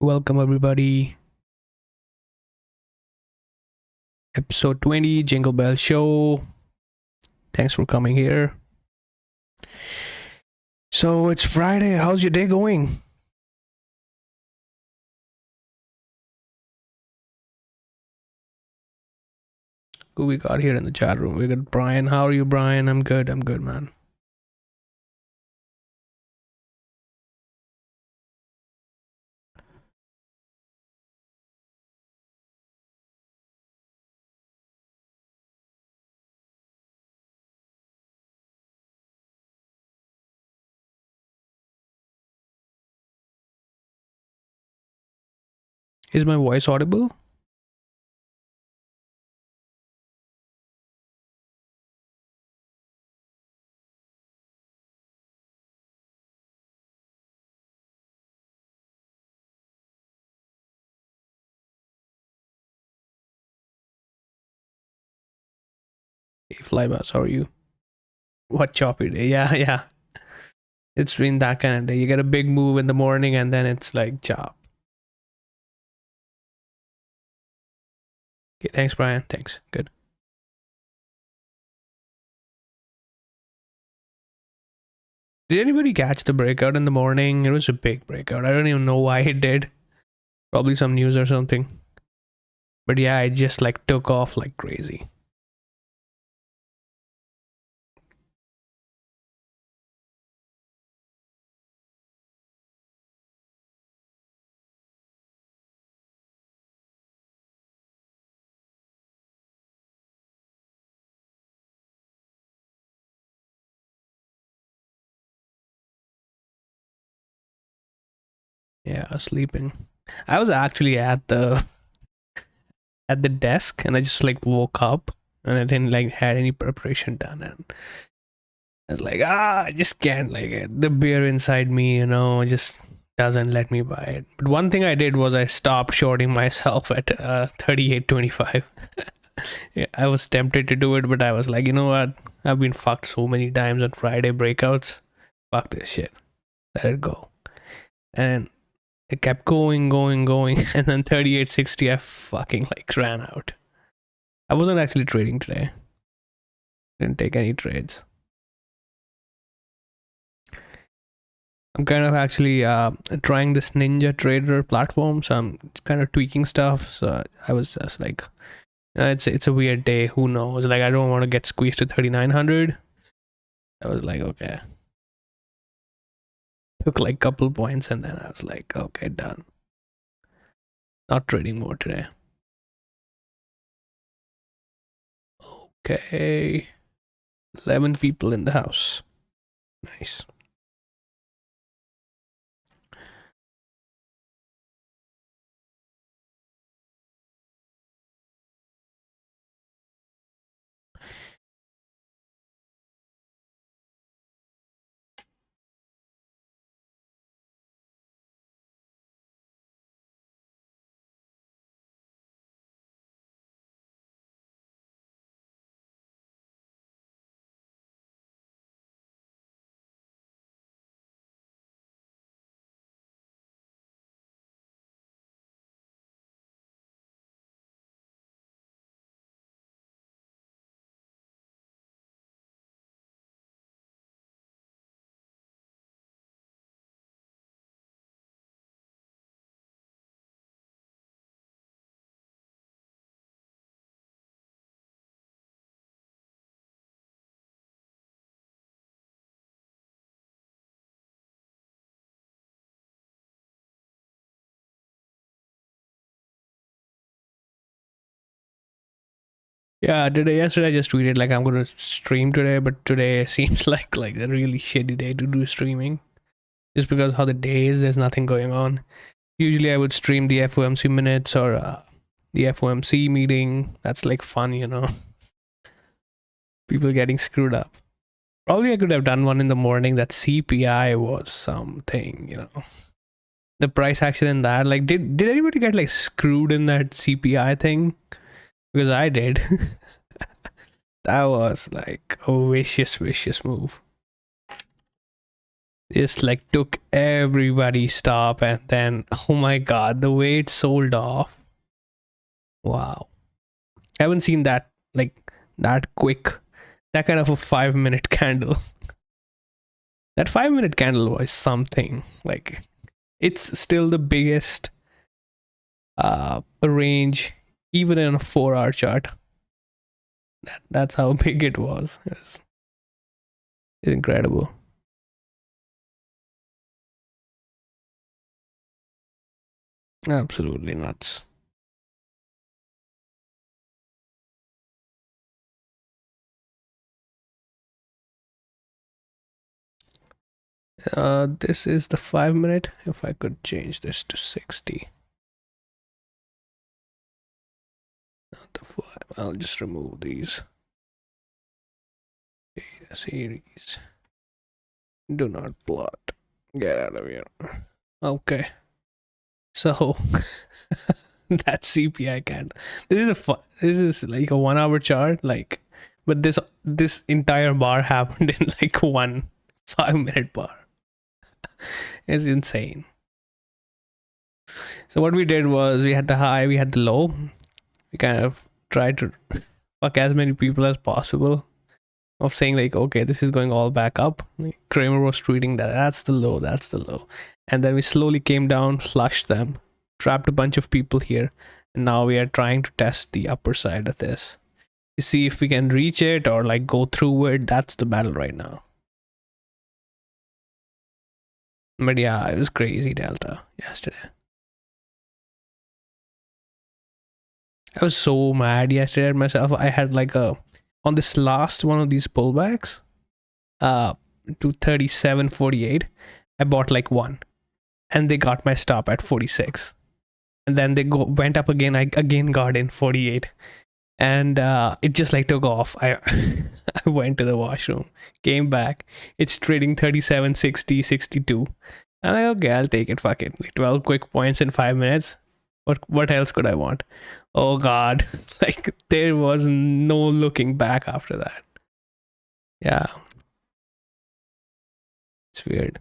Welcome, everybody. Episode 20, Jingle Bell Show. Thanks for coming here. So, it's Friday. How's your day going? Who we got here in the chat room? We got Brian. How are you, Brian? I'm good, man. Is my voice audible? Hey, Flybus, how are you? What choppy day? Yeah. It's been that kind of day. You get a big move in the morning and then it's like chop. Okay, thanks, Brian. Thanks. Good. Did anybody catch the breakout in the morning? It was a big breakout. I don't even know why it did. Probably some news or something. But yeah, it just like took off like crazy. Yeah, sleeping. I was actually at the desk and I just like woke up and I didn't like had any preparation done and I was like, I just can't like it. The beer inside me, just doesn't let me buy it. But one thing I did was I stopped shorting myself at 38.25. Yeah, I was tempted to do it, but I was like, you know what? I've been fucked so many times on Friday breakouts. Fuck this shit. Let it go. And it kept going, and then 38.60 I fucking like ran out. I wasn't actually trading today. Didn't take any trades. I'm kind of actually trying this Ninja Trader platform, so I'm kind of tweaking stuff. So I was just like, it's a weird day. Who knows? Like I don't want to get squeezed to 3,900. I was like, okay. Took like a couple points and then I was like, okay, done. Not trading more today. Okay. 11 people in the house. Nice. Yeah, yesterday I just tweeted like I'm gonna stream today, but today seems like a really shitty day to do streaming. Just because how the day is, there's nothing going on. Usually I would stream the FOMC minutes or the FOMC meeting. That's like fun, People getting screwed up. Probably I could have done one in the morning. That CPI was something. The price action in that. Like, did anybody get like screwed in that CPI thing? Because I did. That was like a vicious move. Just like took everybody's stop, and then oh my god, the way it sold off. Wow. I haven't seen that like that quick. That kind of a 5 minute candle. That 5 minute candle was something. Like it's still the biggest range even in a 4 hour chart. That's how big it was. It's incredible. Absolutely nuts. This is the 5 minute. If I could change this to 60. Not the 5. I'll just remove these. Data series. Do not plot. Get out of here. Okay. So that CPI candle. This is like a 1 hour chart. Like, but this entire bar happened in like one 5 minute bar. It's insane. So what we did was we had the high, we had the low. We kind of tried to fuck as many people as possible. Of saying like, okay, this is going all back up. Kramer was tweeting that that's the low, that's the low. And then we slowly came down, flushed them, trapped a bunch of people here. And now we are trying to test the upper side of this. You see if we can reach it or like go through it. That's the battle right now. But yeah, it was crazy delta yesterday. I was so mad yesterday at myself. I had like on this last one of these pullbacks, to 37.48, I bought like one, and they got my stop at 46, and then they went up again. I again got in 48, and it just like took off. I I went to the washroom, came back. It's trading 37.60, 62. I'm like, okay, I'll take it. Fuck it. Like 12 quick points in 5 minutes. What else could I want? Oh god, like there was no looking back after that. Yeah, it's weird.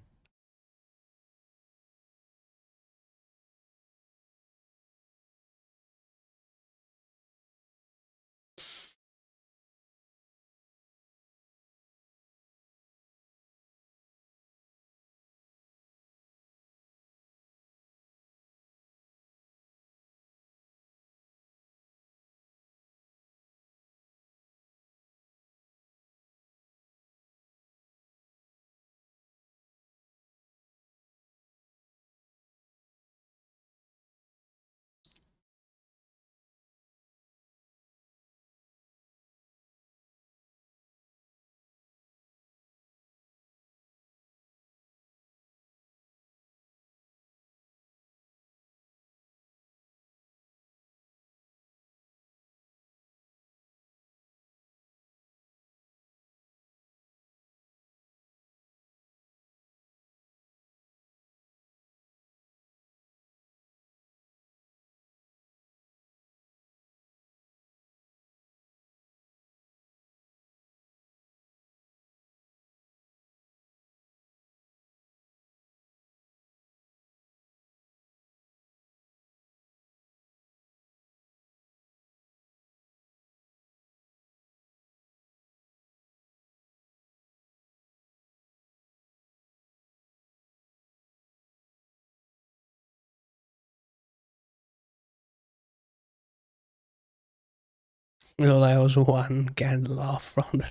Well, I was one candle off from the.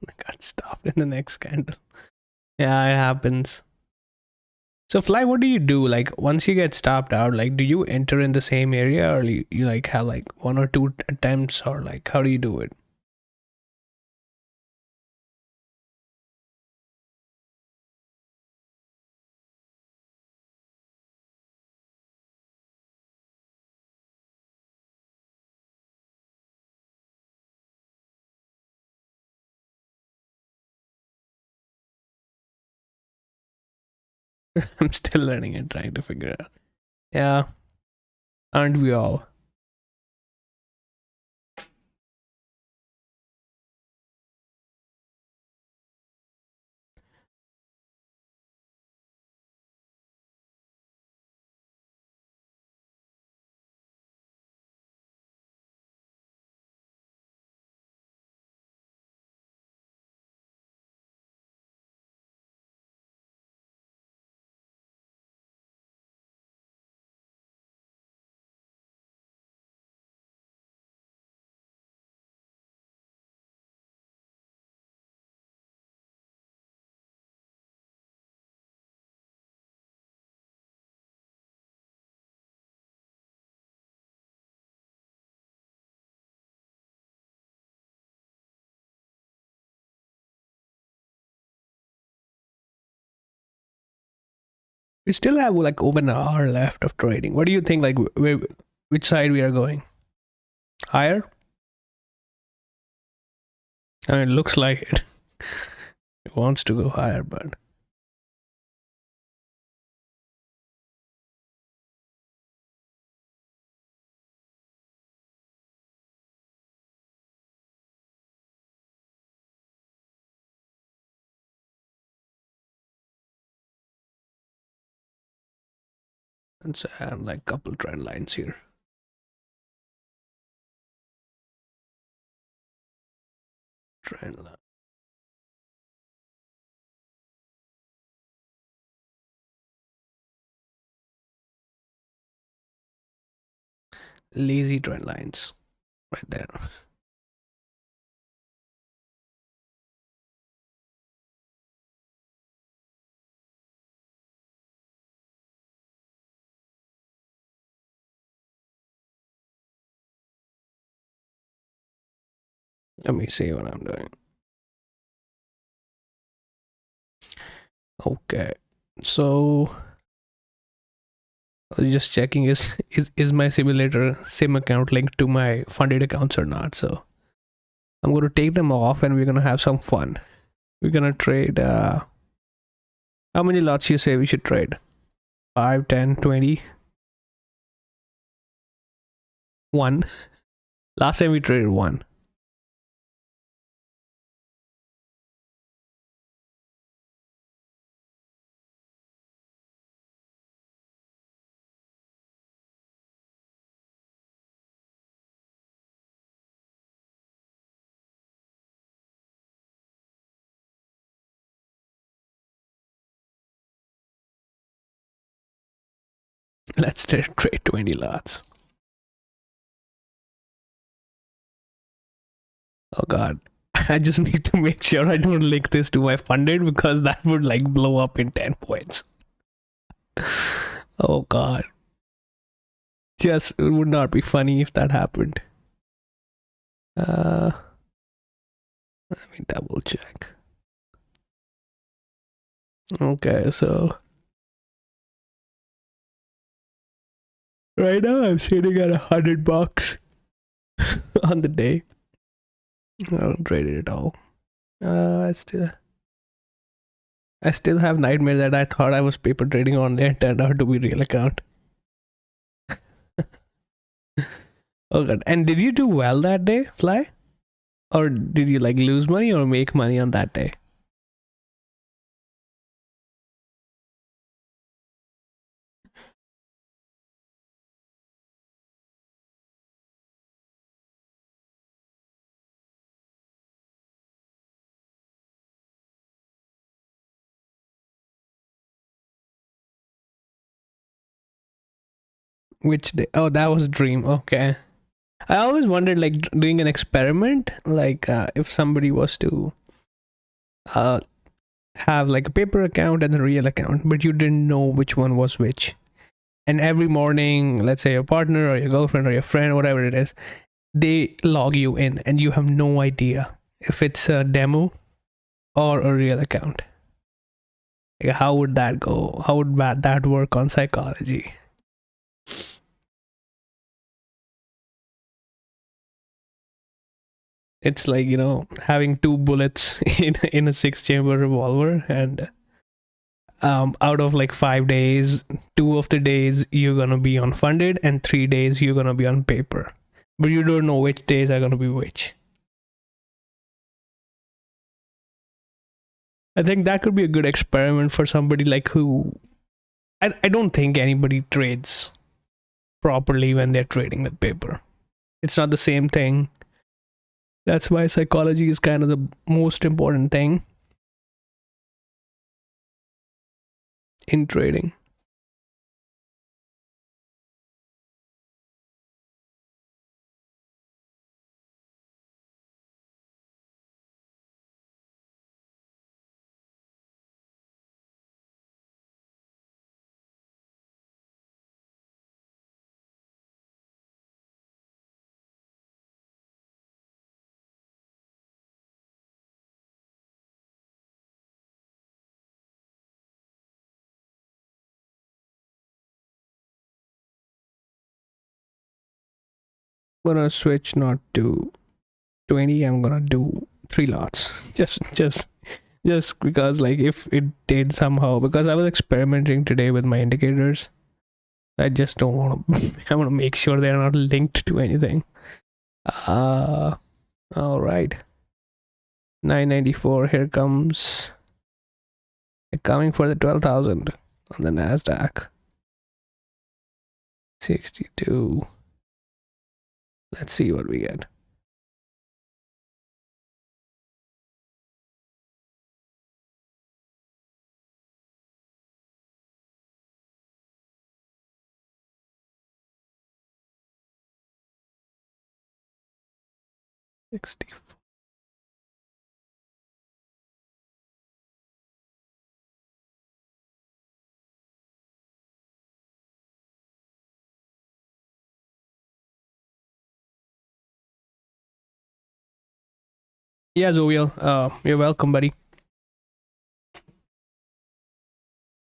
I got stopped in the next candle. Yeah, it happens. So, Fly, what do you do? Like, once you get stopped out, like, do you enter in the same area, or you like have like one or two attempts, or like, how do you do it? I'm still learning and trying to figure it out. Yeah, aren't we all? We still have like over an hour left of trading. What do you think? Like, which side we are going? Higher? I mean, it looks like it. It wants to go higher, but let's add like couple trend lines here. Trend line. Lazy trend lines right there. Let me see what I'm doing. Okay, so I was just checking is my simulator sim account linked to my funded accounts or not. So I'm going to take them off and we're going to have some fun. We're going to trade how many lots you say we should trade? 5, 10, 20? 1. Last time we traded 1. Let's trade 20 lots. Oh god. I just need to make sure I don't link this to my funded because that would like blow up in 10 points. Oh god. Just it would not be funny if that happened. Let me double check. Okay, so right now I'm sitting at $100 on the day. I don't trade it at all. I still have nightmare that I thought I was paper trading on there and turned out to be real account. Oh god. And did you do well that day, Fly? Or did you like lose money or make money on that day? Which day? Oh, that was dream. Okay. I always wondered like doing an experiment, like if somebody was to uh have like a paper account and a real account, but you didn't know which one was which. And every morning, let's say your partner or your girlfriend or your friend, whatever it is, they log you in and you have no idea if it's a demo or a real account. Like, how would that go? How would that work on psychology? It's like, having 2 bullets in a 6-chamber revolver, and out of like 5 days, 2 of the days you're gonna be on funded and 3 days you're gonna be on paper, but you don't know which days are gonna be which. I think that could be a good experiment for somebody like who I don't think anybody trades properly when they're trading with paper. It's not the same thing. That's why psychology is kind of the most important thing in trading. gonna switch not to 20. I'm gonna do 3 lots. Just because, like, if it did somehow, because I was experimenting today with my indicators, I just don't want to. I want to make sure they're not linked to anything. All right. 994. Here comes. Coming for the 12,000 on the Nasdaq. 62. Let's see what we get. $64. Yeah, Zoviel, you're welcome, buddy.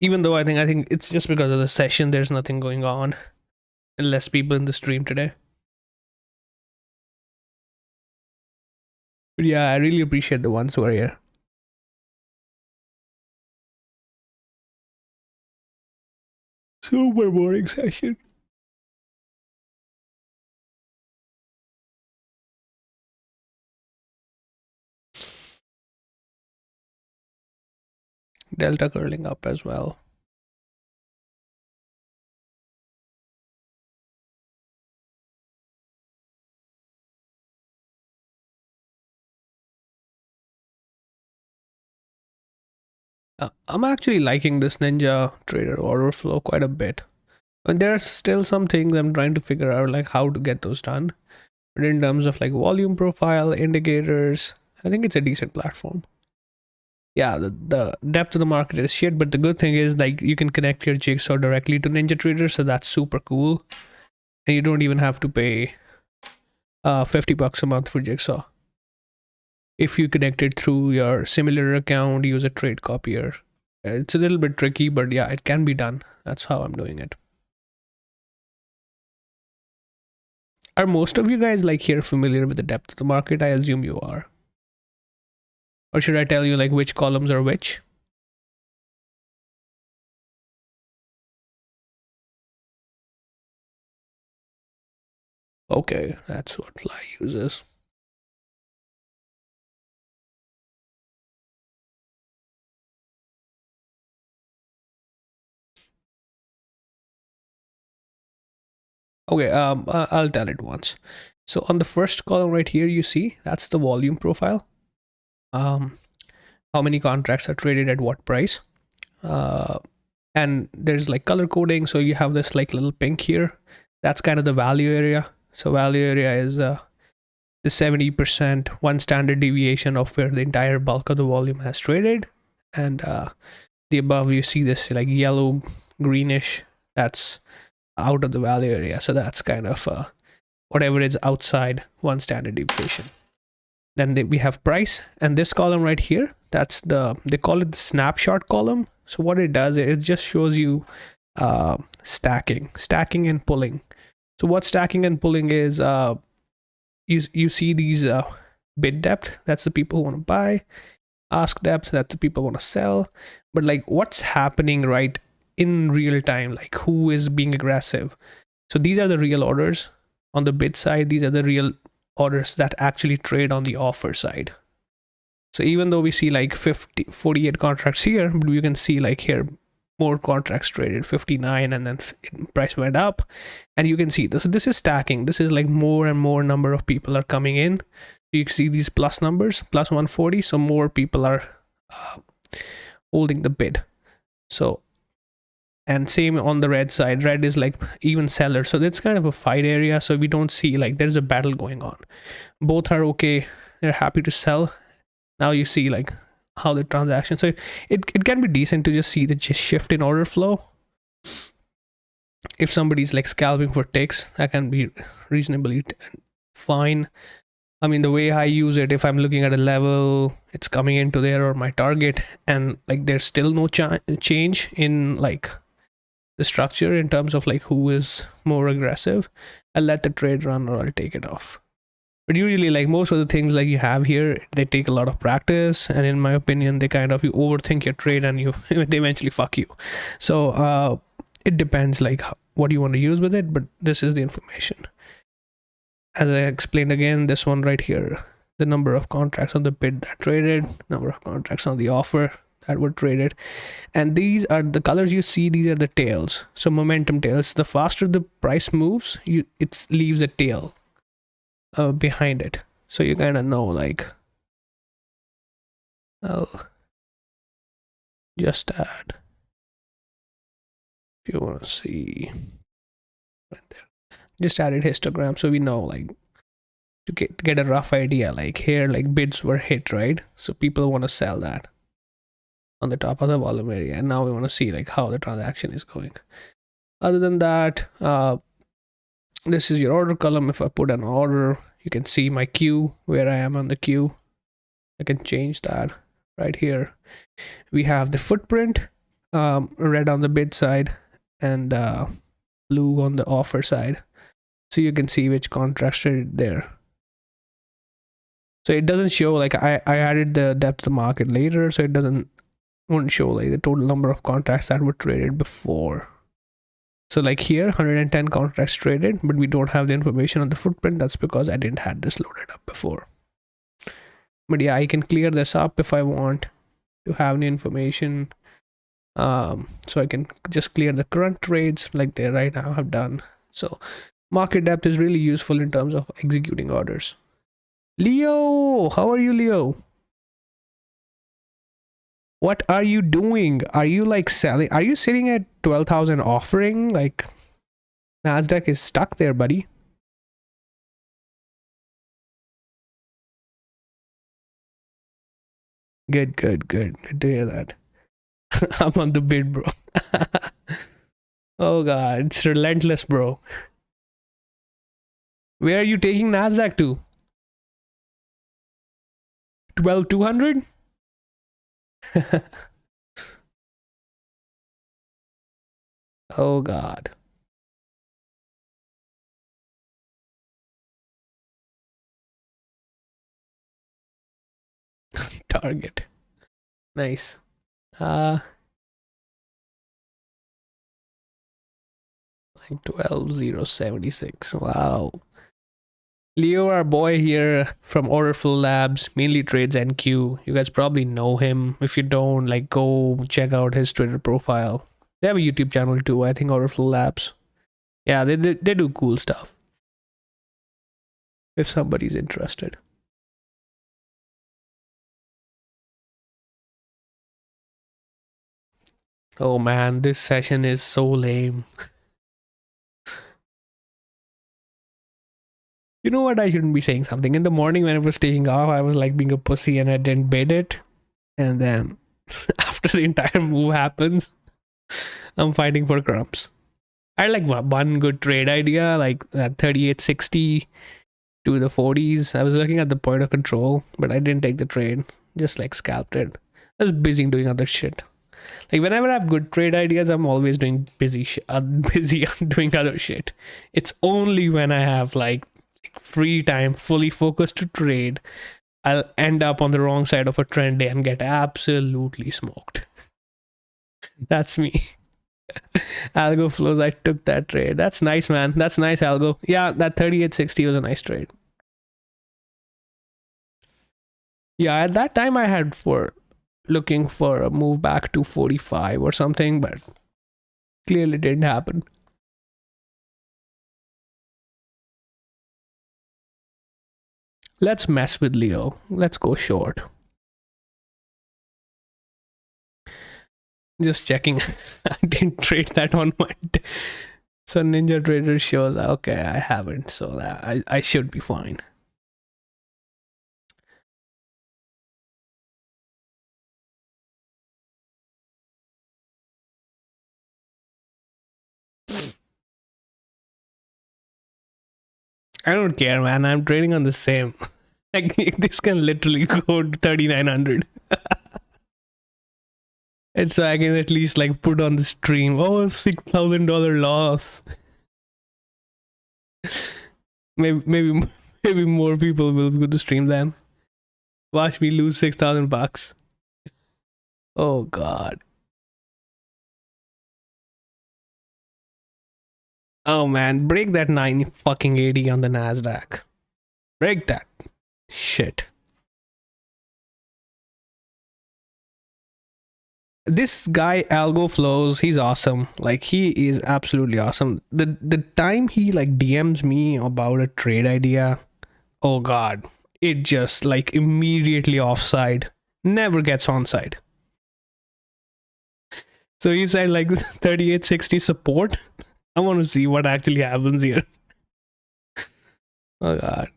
Even though I think it's just because of the session, there's nothing going on, and less people in the stream today. But yeah, I really appreciate the ones who are here. Super boring session. Delta curling up as well. I'm actually liking this Ninja Trader order flow quite a bit. And there are still some things I'm trying to figure out, like how to get those done. But in terms of like volume profile, indicators, I think it's a decent platform. Yeah, the depth of the market is shit, but the good thing is like you can connect your Jigsaw directly to Ninja Trader, so that's super cool. And you don't even have to pay $50 a month for Jigsaw. If you connect it through your similar account, use a trade copier. It's a little bit tricky, but yeah, it can be done. That's how I'm doing it. Are most of you guys like here familiar with the depth of the market? I assume you are. Or should I tell you like which columns are which? Okay, that's what Fly uses. Okay, I'll tell it once. So on the first column right here, you see that's the volume profile. How many contracts are traded at what price? And there's like color coding, so you have this like little pink here. That's kind of the value area. So value area is the 70% one standard deviation of where the entire bulk of the volume has traded. And the above you see this like yellow greenish, that's out of the value area. So that's kind of whatever is outside one standard deviation. Then we have price, and this column right here, that's they call it the snapshot column. So what it does, it just shows you stacking and pulling. So what stacking and pulling is, you see these bid depth, that's the people who want to buy, ask depth, that's the people who want to sell. But like what's happening right in real time, like who is being aggressive. So these are the real orders on the bid side. These are the real orders that actually trade on the offer side. So even though we see like 48 contracts here, but you can see like here more contracts traded, 59, and then price went up, and you can see this. So this is stacking. This is like more and more number of people are coming in. You can see these plus numbers, plus 140. So more people are holding the bid. So, and same on the red side. Red is like even seller. So it's kind of a fight area. So we don't see like there's a battle going on. Both are okay. They're happy to sell. Now you see like how the transaction. So it can be decent to just see the shift in order flow. If somebody's like scalping for ticks, that can be reasonably fine. I mean, the way I use it, if I'm looking at a level, it's coming into there or my target, and like there's still no change in like the structure in terms of like who is more aggressive. I'll let the trade run or I'll take it off. But usually, like most of the things like you have here, they take a lot of practice, and in my opinion, they kind of you overthink your trade and you they eventually fuck you. So it depends like what you want to use with it, but this is the information. As I explained again, this one right here, the number of contracts on the bid that traded, number of contracts on the offer that were traded, and these are the colors you see. These are the tails. So momentum tails. The faster the price moves, it leaves a tail behind it, so you kind of know like. I'll just add if you want to see right there. Just added histogram so we know like to get a rough idea. Like here, like bids were hit, right? So people want to sell that on the top of the volume area, and now we want to see like how the transaction is going. Other than that, this is your order column. If I put an order, you can see my queue, where I am on the queue. I can change that right here. We have the footprint, red on the bid side and blue on the offer side, so you can see which contracts traded there. So it doesn't show like I added the depth of the market later, so it won't show like the total number of contracts that were traded before. So like here 110 contracts traded, but we don't have the information on the footprint. That's because I didn't have this loaded up before. But yeah, I can clear this up if I want to have the information. So I can just clear the current trades like they right now have done. So market depth is really useful in terms of executing orders. Leo, how are you, Leo? What are you doing? Are you like selling? Are you sitting at 12,000 offering? Like Nasdaq is stuck there, buddy. Good to hear that. I'm on the bid, bro. Oh god, it's relentless, bro. Where are you taking Nasdaq to? 12,200? Oh god. Target. Nice. Like 12,076. Wow. Leo, our boy here from Orderful Labs, mainly trades NQ. You guys probably know him. If you don't, like, go check out his Twitter profile. They have a YouTube channel too, I think, Orderful Labs. Yeah, they do cool stuff. If somebody's interested. Oh man, this session is so lame. You know what? I shouldn't be saying something. In the morning when I was taking off, I was like being a pussy and I didn't bid it. And then after the entire move happens, I'm fighting for crumbs. I had like one good trade idea, like that 3860 to the 40s. I was looking at the point of control, but I didn't take the trade. Just like scalped it. I was busy doing other shit. Like whenever I have good trade ideas, I'm always doing busy doing other shit. It's only when I have like free time, fully focused to trade, I'll end up on the wrong side of a trend day and get absolutely smoked. That's me. Algo flows, I took that trade. That's nice, man. That's nice, Algo. Yeah, that 3860 was a nice trade. Yeah, at that time I had looking for a move back to 45 or something, but clearly didn't happen. Let's mess with Leo. Let's go short. Just checking. I didn't trade that on my so Ninja Trader shows okay, I haven't, so that I should be fine. I don't care, man. I'm trading on the same. Like this can literally go to 3,900. And so I can at least like put on the stream, oh, $6,000 loss. maybe maybe more people will go to stream then. Watch me lose $6,000. Oh god. Oh man, break that 9 fucking 80 on the Nasdaq. Break that shit. This guy Algo Flows, he's awesome. Like he is absolutely awesome. The time he like DMs me about a trade idea, oh god, it just like immediately offside. Never gets onside. So he said like 3860 support. I want to see what actually happens here. Oh god.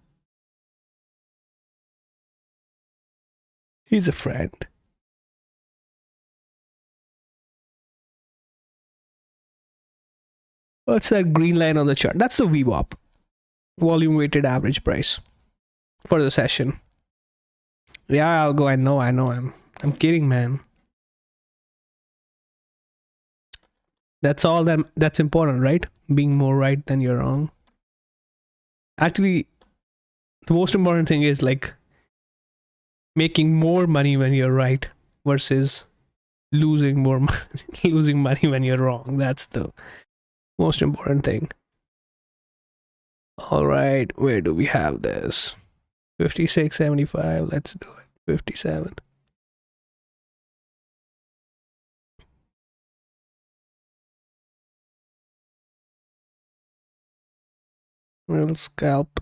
He's a friend. What's that green line on the chart? That's the VWAP. Volume weighted average price for the session. Yeah, I'll go. I know. I'm kidding, man. That's all that's important, right? Being more right than you're wrong. Actually, the most important thing is like making more money when you're right versus losing more losing money when you're wrong. That's the most important thing. All right, where do we have this? 56.75. Let's do it. 57. We'll scalp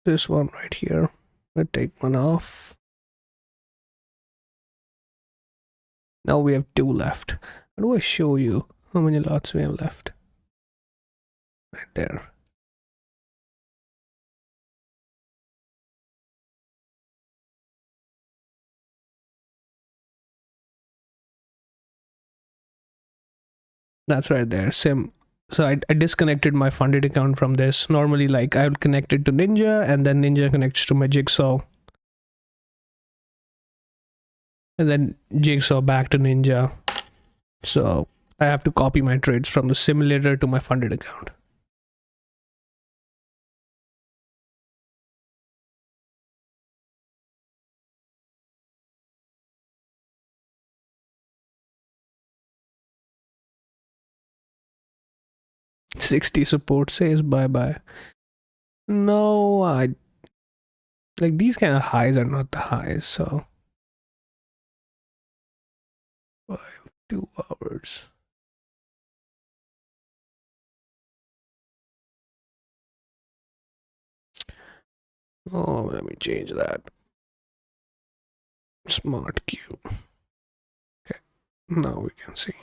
this one right here. We'll take one off. Now we have 2 left. How do I show you how many lots we have left? Right there. That's right there. Sim. So I disconnected my funded account from this. Normally, like I would connect it to Ninja, and then Ninja connects to my Jigsaw, and then Jigsaw back to Ninja. So I have to copy my trades from the simulator to my funded account. $60 support says bye bye. No, I like these kind of highs are not the highs, so 2 hours. Oh, let me change that. Smart Q. Okay, now we can see.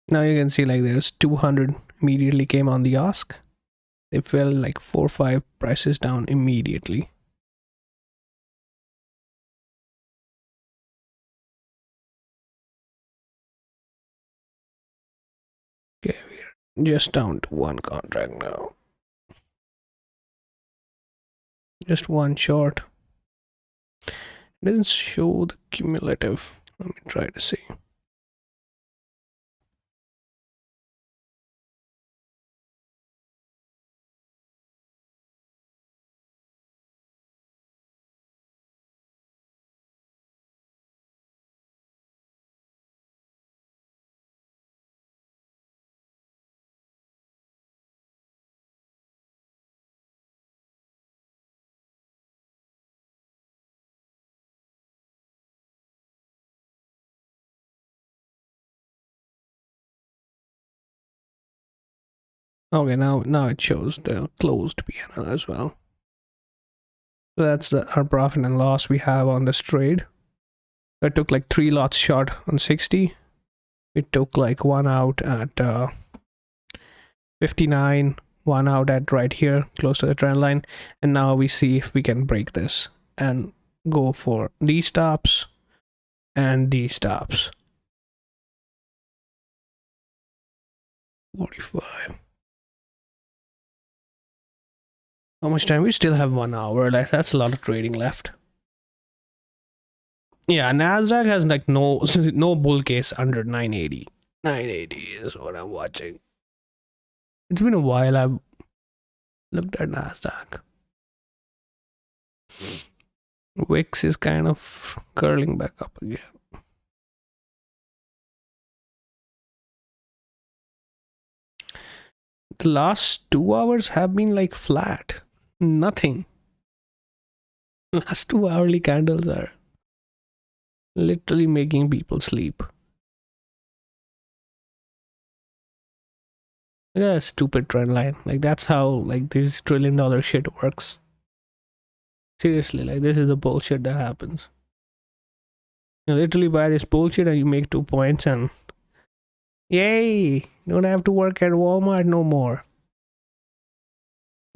Now you can see like there's 200 immediately came on the ask. They fell like 4 or 5 prices down immediately. Okay, we're just down to 1 contract now. Just 1 short. It doesn't show the cumulative. Let me try to see. Okay, now it shows the closed PNL as well. So that's our profit and loss we have on this trade. I took like 3 lots short on 60. It took like one out at 59, one out at right here, close to the trend line. And now we see if we can break this and go for these stops and these stops. 45. How much time? We still have 1 hour. Like, that's a lot of trading left. Yeah, Nasdaq has like no bull case under 980. 980 is what I'm watching. It's been a while I've looked at Nasdaq. Wix is kind of curling back up again. The last 2 hours have been like flat. Nothing. Last 2 hourly candles are literally making people sleep. Yeah, stupid trend line. Like, that's how like this $1 trillion shit works. Seriously, like, this is the bullshit that happens. You literally buy this bullshit and you make 2 points and yay, don't have to work at Walmart no more.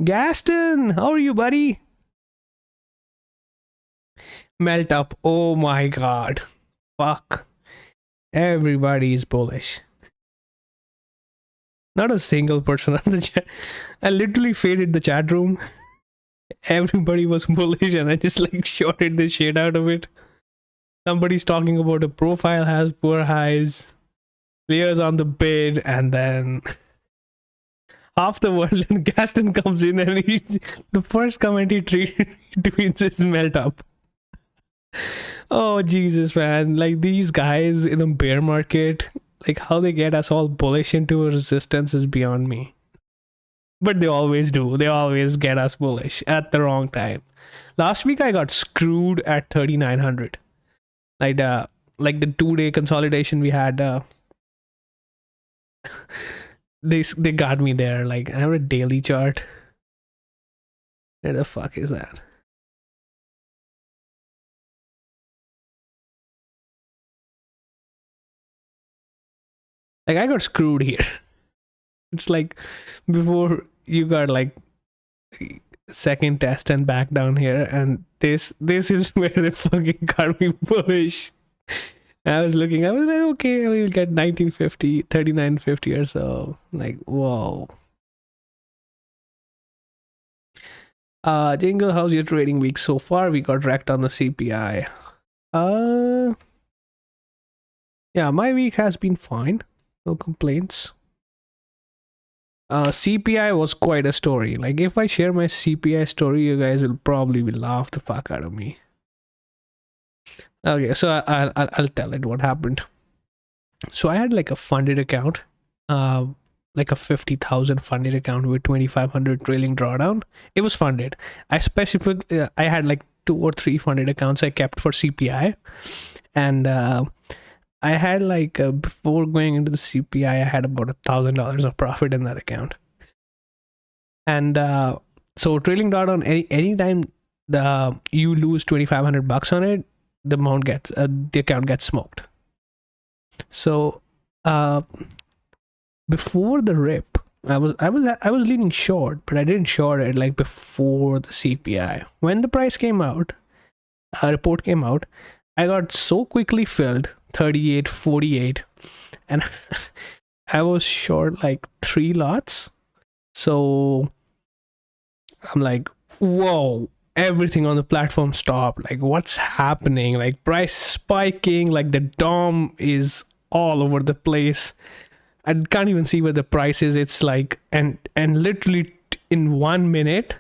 Gaston, how are you, buddy? Melt up. Oh my god. Fuck. Everybody is bullish. Not a single person on the chat. I literally faded the chat room. Everybody was bullish and I just like shorted the shit out of it. Somebody's talking about a profile has poor highs. Players on the bid, and then half the world and Gaston comes in and the first comment he tweets is melt up. Oh Jesus, man. Like, these guys in a bear market, like how they get us all bullish into a resistance is beyond me. But they always do. They always get us bullish at the wrong time. Last week I got screwed at 3,900. Like the 2-day consolidation we had, they got me there. Like, I have a daily chart. Where the fuck is that? Like, I got screwed here. It's like before you got like second test and back down here, and this is where they fucking got me bullish. I was looking, I was like, okay, we'll get 1950, 3950 or so. Like, whoa. Jingle, how's your trading week so far? We got wrecked on the CPI. Yeah, my week has been fine. No complaints. CPI was quite a story. Like, if I share my CPI story, you guys will probably laugh the fuck out of me. Okay, so I'll tell it what happened. So I had like a funded account, like a 50,000 funded account with 2,500 trailing drawdown. It was funded. I had like 2 or 3 funded accounts I kept for CPI, and I had like before going into the CPI, I had about $1,000 of profit in that account. And so trailing drawdown, anytime you lose $2,500 on it, the account gets smoked. So before the rip, I was leaning short, but I didn't short it like before the CPI. When the price came out, a report came out, I got so quickly filled, 38, 48, and I was short like 3 lots. So I'm like, whoa, everything on the platform stopped. Like, what's happening? Like, price spiking, like the DOM is all over the place. I can't even see where the price is. It's like, and literally in 1 minute,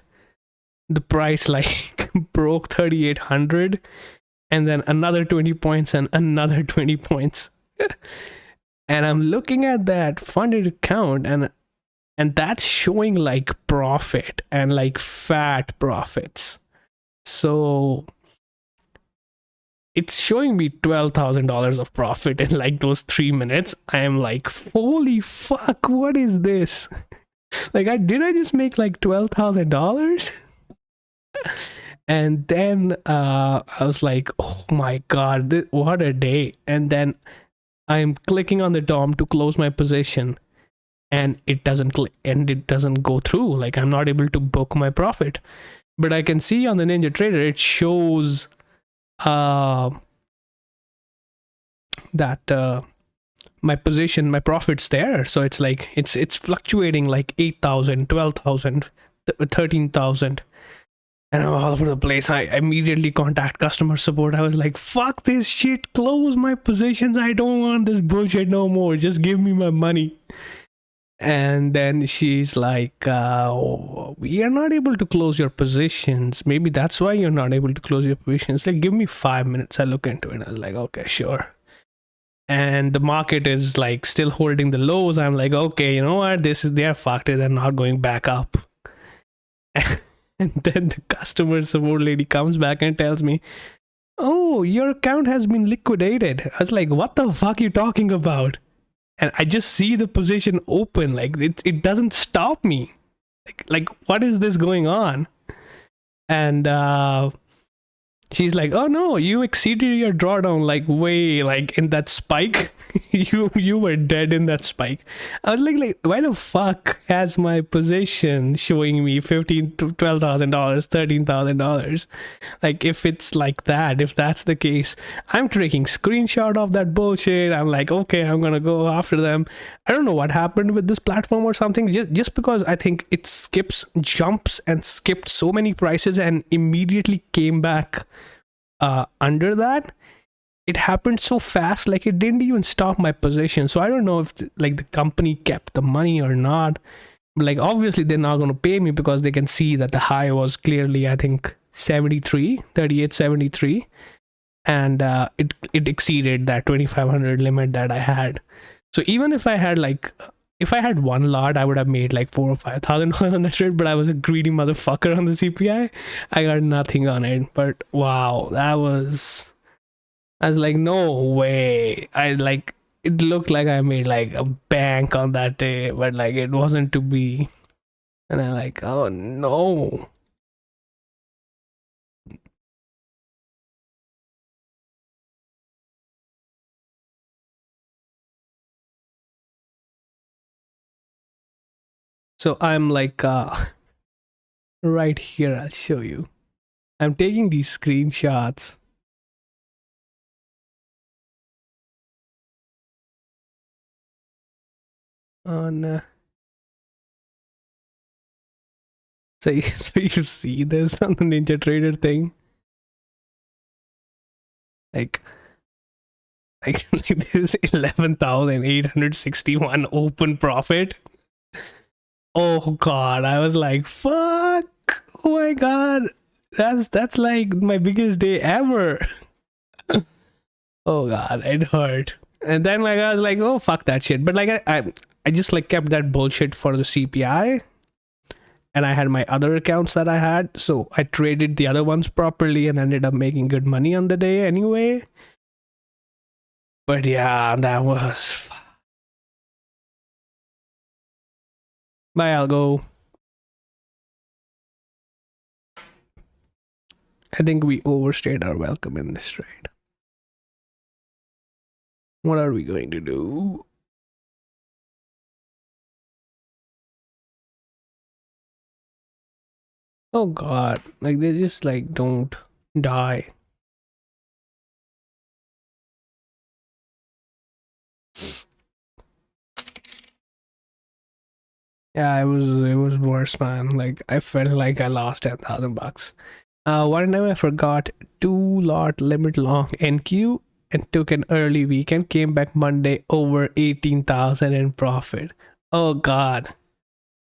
the price like broke 3,800, and then another 20 points and another 20 points. And I'm looking at that funded account, and that's showing like profit and like fat profits. So it's showing me $12,000 of profit in like those 3 minutes. I am like, holy fuck, what is this? Like, I just make like $12,000? And then I was like, oh my god, what a day. And then I'm clicking on the DOM to close my position, and it doesn't go through. Like, I'm not able to book my profit. But I can see on the Ninja Trader it shows that my position, my profit's there. So it's like it's fluctuating like 8,000, 12,000, 13,000. And I'm all over the place. I immediately contact customer support. I was like, fuck this shit, close my positions. I don't want this bullshit no more. Just give me my money. And then she's like, we are not able to close your positions. Maybe that's why you're not able to close your positions. Like, give me 5 minutes. I look into it. I was like, okay, sure. And the market is like still holding the lows. I'm like, okay, you know what? They're fucked. They're not going back up. And then the customer support lady comes back and tells me, oh, your account has been liquidated. I was like, what the fuck are you talking about? And I just see the position open. Like, it doesn't stop me. Like what is this going on? And she's like, oh no, you exceeded your drawdown like way, like in that spike. you were dead in that spike. I was like, why the fuck has my position showing me $15,000 to $12,000, $13,000? Like, if it's like that, if that's the case, I'm taking screenshot of that bullshit. I'm like, okay, I'm gonna go after them. I don't know what happened with this platform or something. Just because I think it jumps and skipped so many prices and immediately came back under that. It happened so fast, like it didn't even stop my position. So I don't know if like the company kept the money or not. But like, obviously they're not going to pay me because they can see that the high was clearly, I think, 38.73, and it exceeded that 2,500 limit that I had. So even if I had one lot, I would have made like $4,000 or $5,000 on the trade, but I was a greedy motherfucker on the CPI. I got nothing on it. But wow, I was like, no way. It looked like I made like a bank on that day, but like it wasn't to be. And I'm like, oh no. So I'm like, right here, I'll show you. I'm taking these screenshots. On so you see this on the Ninja Trader thing, like this 11,861 open profit. Oh god, I was like, fuck, oh my god, that's like my biggest day ever. Oh god, it hurt. And then like I was like, oh fuck that shit. But like I just like kept that bullshit for the CPI, and I had my other accounts that I had, so I traded the other ones properly and ended up making good money on the day anyway. But yeah, that was. Bye, I'll go. I think we overstayed our welcome in this trade. What are we going to do? Oh god, like they just like don't die. Yeah, it was worse, man. Like I felt like I lost $10,000. One time I forgot 2-lot limit long NQ and took an early weekend, came back Monday over 18,000 in profit. Oh god.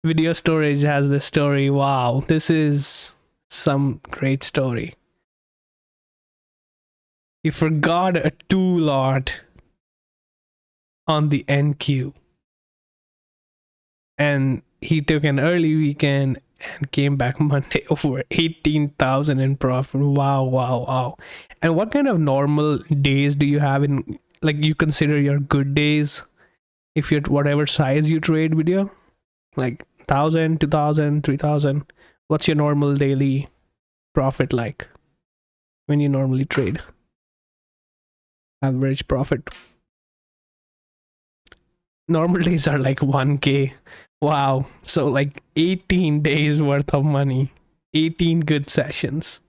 Video storage has this story. Wow, this is some great story. He forgot a 2-lot on the NQ, and he took an early weekend and came back Monday over 18,000 in profit. Wow. And what kind of normal days do you have in, like, you consider your good days if you're whatever size you trade video? Like 1,000, 2,000, 3,000? What's your normal daily profit like when you normally trade? Average profit. Normal days are like 1K. Wow. So like 18 days worth of money. 18 good sessions.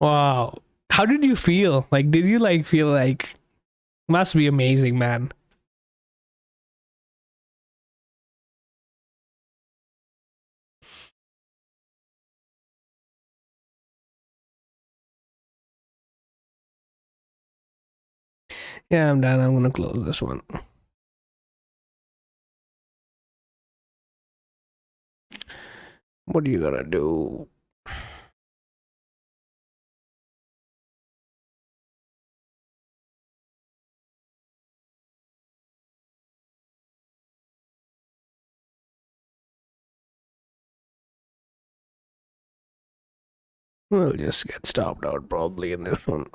Wow. How did you feel? Like, did you like feel like, must be amazing, man. Yeah, I'm done. I'm gonna close this one. What are you gonna do? We'll just get stopped out probably in this one.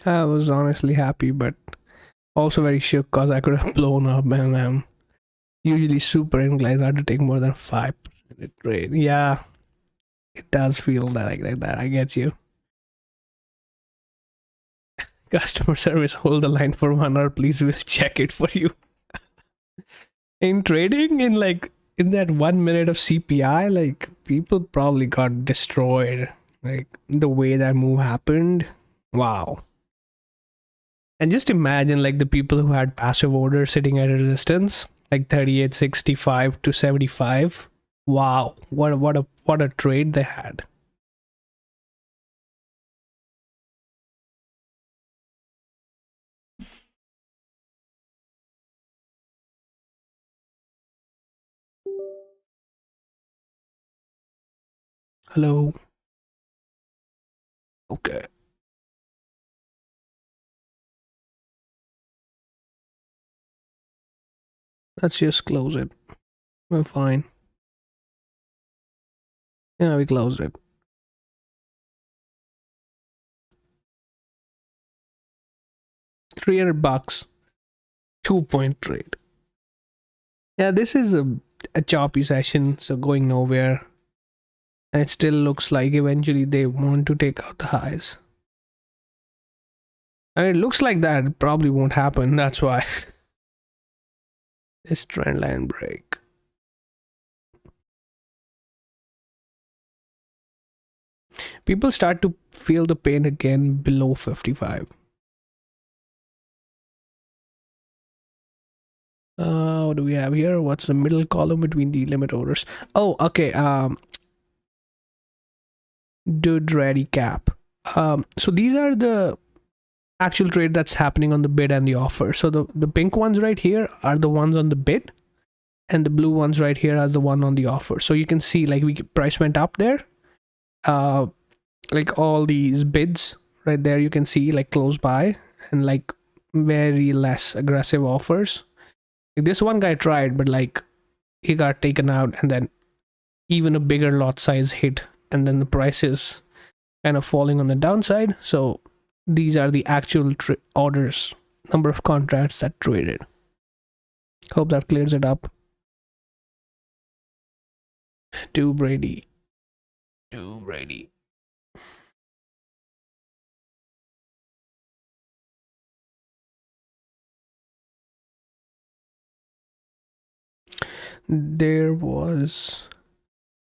I was honestly happy, but also very shook because I could have blown up, and I'm usually super inclined not to take more than 5% trade. Yeah, it does feel like that. I get you. Customer service, hold the line for 1 hour, please. We'll check it for you. In trading, in that 1 minute of CPI, like people probably got destroyed. Like the way that move happened. Wow. And just imagine like the people who had passive orders sitting at a resistance, like 38.65 to 75. Wow, what a trade they had. Hello. Okay. Let's just close it. We're fine. Yeah, we closed it. $300. 2 point trade. Yeah, this is a choppy session, so going nowhere. And it still looks like eventually they want to take out the highs. And it looks like that probably won't happen. That's why. This trend line break. People start to feel the pain again below 55. What do we have here? What's the middle column between the limit orders? Oh, okay. Did ready cap. So these are the actual trade that's happening on the bid and the offer. So the pink ones right here are the ones on the bid, and the blue ones right here are the one on the offer. So you can see like price went up there. Like all these bids right there, you can see like close by and like very less aggressive offers. Like this one guy tried, but like he got taken out, and then even a bigger lot size hit, and then the price is kind of falling on the downside. So these are the actual orders, number of contracts that traded. Hope that clears it up. Do Brady. There was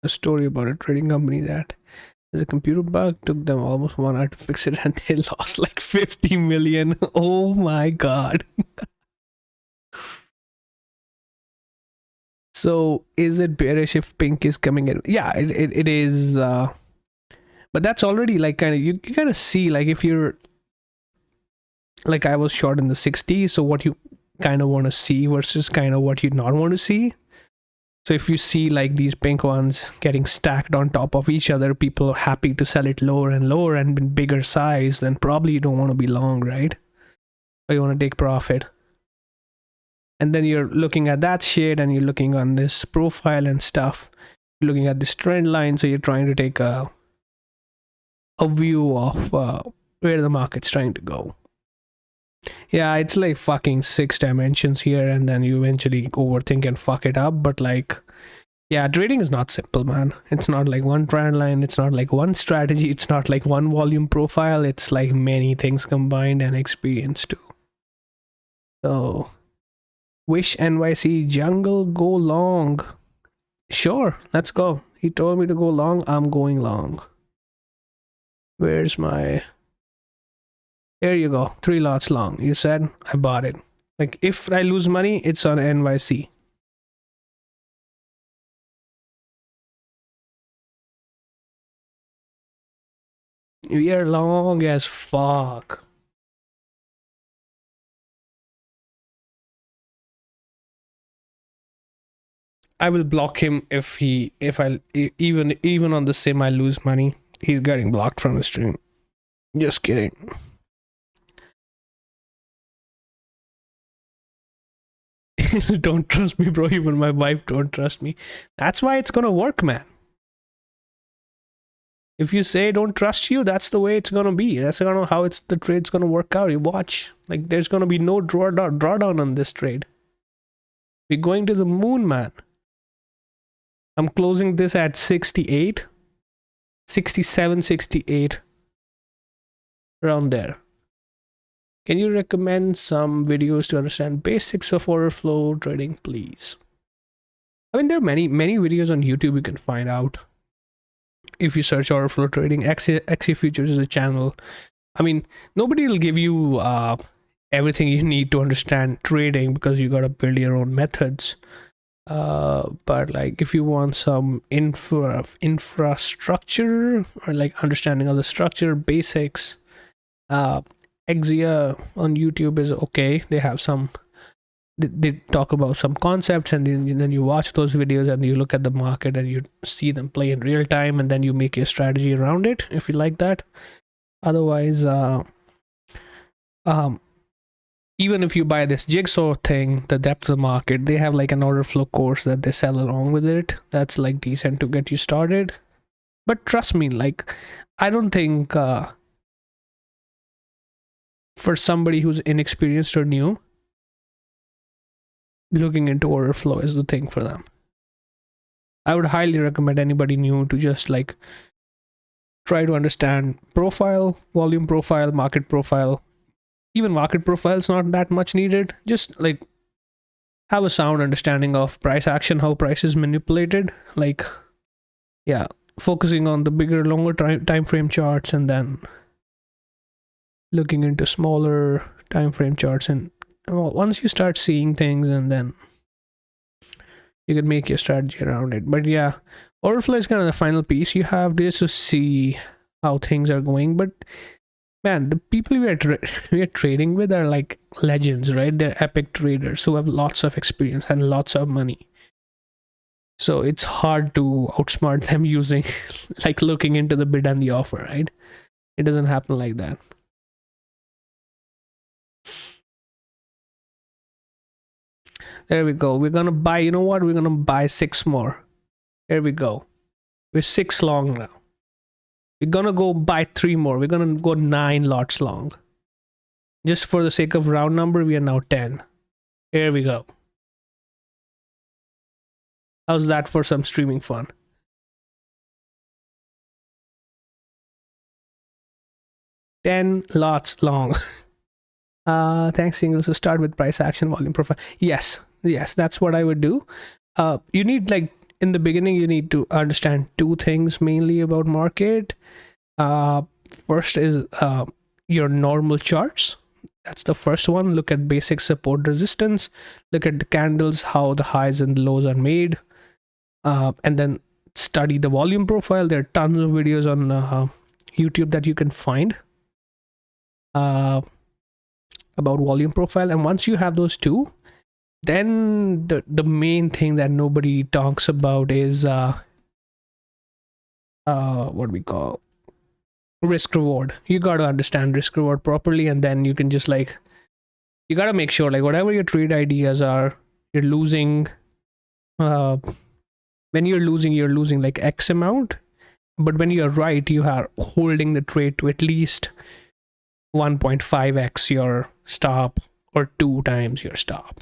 a story about a trading company that there's a computer bug, took them almost 1 hour to fix it, and they lost like 50 million. Oh my god. So is it bearish if pink is coming in? Yeah, it is. But that's already like kind of, you kind of see like if you're like, I was short in the 60s, so what you kind of want to see versus kind of what you not want to see. So if you see like these pink ones getting stacked on top of each other, people are happy to sell it lower and lower and in bigger size, then probably you don't want to be long, right? or you want to take profit. And then you're looking at that shit, and you're looking on this profile and stuff, you're looking at this trend line, so you're trying to take a view of where the market's trying to go. Yeah, it's like fucking 6 dimensions here, and then you eventually overthink and fuck it up. But like, yeah, trading is not simple, man. It's not like one trend line, it's not like one strategy, it's not like one volume profile. It's like many things combined, and experience too. So wish NYC jungle go long. Sure, let's go. He told me to go long, I'm going long. Where's my... There you go, 3 lots long. You said, I bought it. Like, if I lose money, it's on NYC. We are long as fuck. I will block him if even on the sim I lose money. He's getting blocked from the stream. Just kidding. Don't trust me, bro. Even my wife don't trust me. That's why it's gonna work, man. If you say don't trust you, that's the way it's gonna be. That's gonna how the trade's gonna work out. You watch. Like, there's gonna be no drawdown on this trade. We're going to the moon, man. I'm closing this at 68, 67, 68, around there. Can you recommend some videos to understand basics of order flow trading, please? I mean, there are many videos on YouTube you can find out. If you search order flow trading, XE Futures is a channel. I mean, nobody will give you everything you need to understand trading, because you gotta build your own methods. But like, if you want some infrastructure, or like understanding of the structure basics, Exia on YouTube is okay. They have some, they talk about some concepts, and then you watch those videos, and you look at the market, and you see them play in real time, and then you make your strategy around it if you like that. Otherwise, even if you buy this jigsaw thing, the depth of the market, they have like an order flow course that they sell along with it. That's like decent to get you started. But trust me, like, I don't think for somebody who's inexperienced or new, looking into order flow is the thing for them. I would highly recommend anybody new to just like try to understand profile, volume profile, market profile. Even market profile is not that much needed. Just like have a sound understanding of price action, how price is manipulated. Like, yeah, focusing on the bigger, longer time frame charts, and then looking into smaller time frame charts. And once you start seeing things, and then you can make your strategy around it. But yeah, order flow is kind of the final piece. You have this to see how things are going. But man, the people we are trading with are like legends, right? They're epic traders who have lots of experience and lots of money. So it's hard to outsmart them using like looking into the bid and the offer, right? It doesn't happen like that. There we go. We're gonna buy, you know what? We're gonna buy 6 more. There we go. We're 6 long now. We're gonna go buy 3 more. We're gonna go 9 lots long. Just for the sake of round number, we are now 10. Here we go. How's that for some streaming fun? $10 lots long. Thanks, Singles. To start with price action, volume profile. Yes, that's what I would do. You need, like, in the beginning, you need to understand 2 things mainly about market. First is your normal charts. That's the first one. Look at basic support resistance. Look at the candles, how the highs and lows are made. And then study the volume profile. There are tons of videos on YouTube that you can find about volume profile. And once you have those 2, then the main thing that nobody talks about is what we call risk reward. You got to understand risk reward properly, and then you can just like You gotta make sure, like, whatever your trade ideas are, you're losing. Uh, when you're losing like X amount. But when you're right, you are holding the trade to at least 1.5x your stop or 2 times your stop.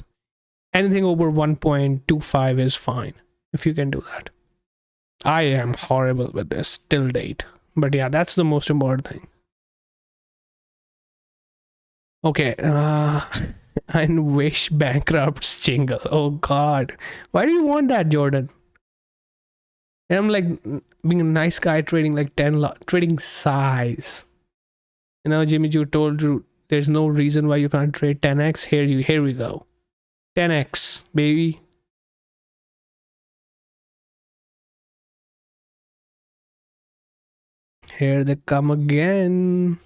Anything over 1.25 is fine if you can do that. I am horrible with this till date. But yeah, that's the most important thing. Okay, and wish bankrupts jingle. Oh god. Why do you want that, Jordan? And I'm like being a nice guy trading like 10 trading size. You know, Jimmy Joo told you there's no reason why you can't trade 10x. Here we go. 10x, baby. Here they come again.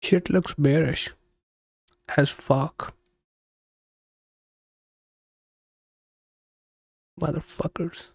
Shit looks bearish as fuck. Motherfuckers.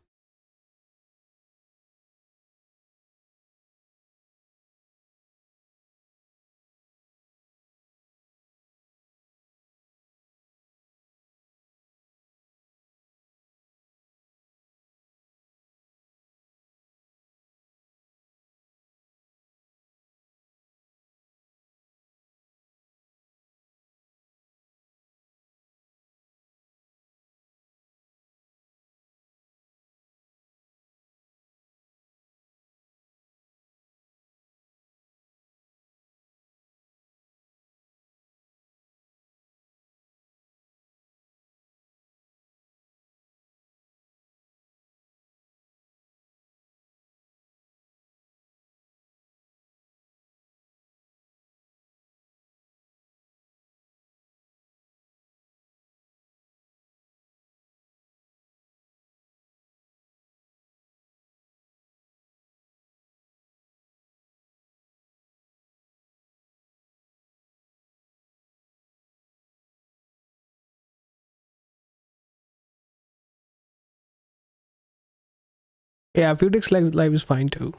Yeah, Futex live is fine too.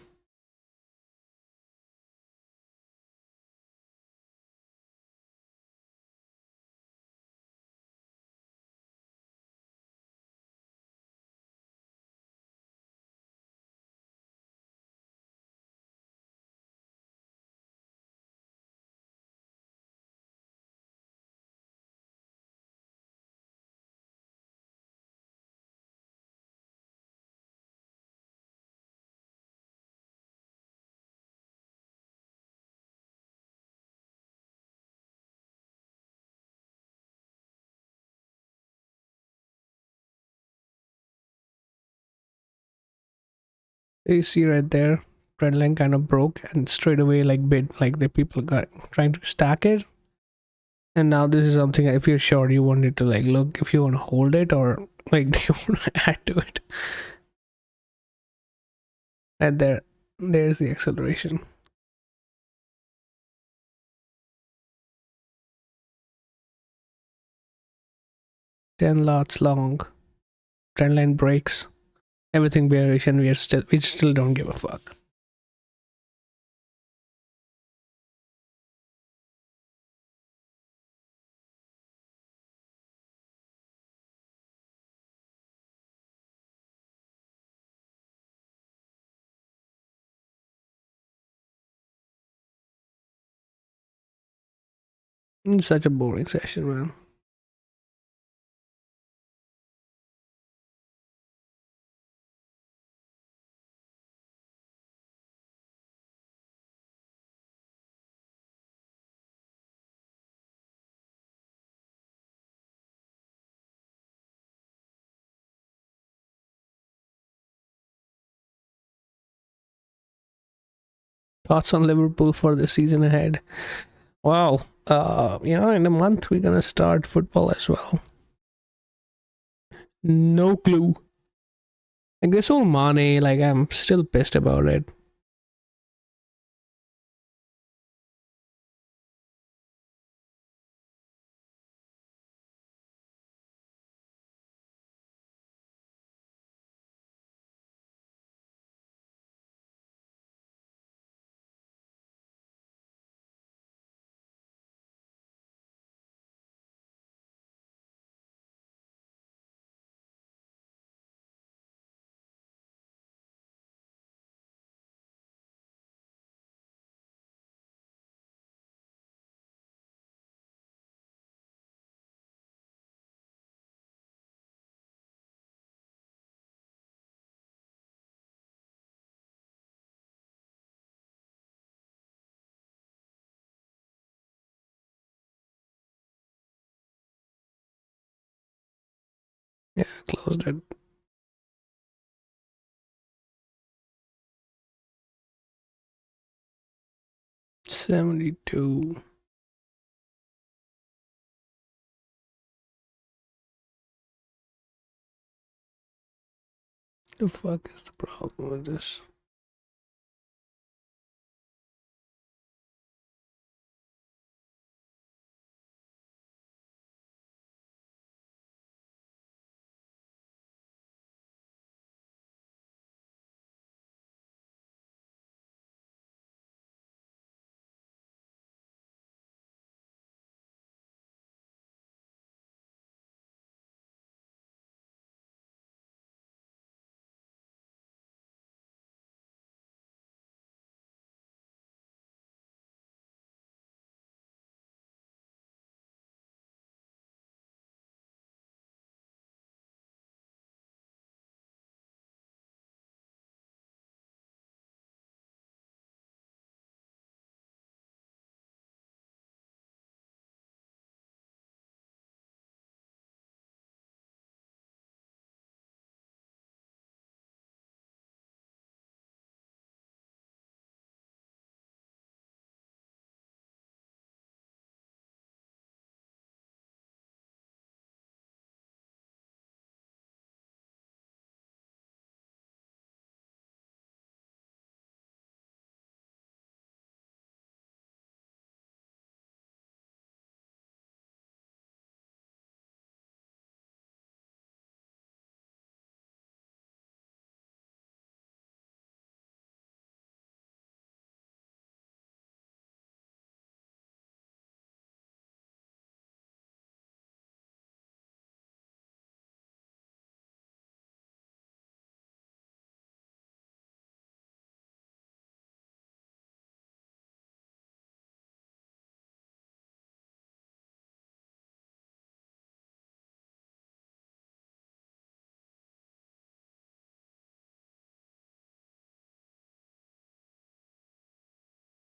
You see right there, trend line kind of broke and straight away like bid like the people got trying to stack it. And now this is something if you're sure you wanted to like look if you want to hold it or like do you want to add to it. And there's the acceleration. 10 lots long. Trend line breaks. Everything bearish and we still don't give a fuck. It's such a boring session, man. Thoughts on Liverpool for the season ahead? Wow. In a month we're gonna start football as well. No clue. Like this whole Mane, like I'm still pissed about it. Yeah, closed it. 72. The fuck is the problem with this?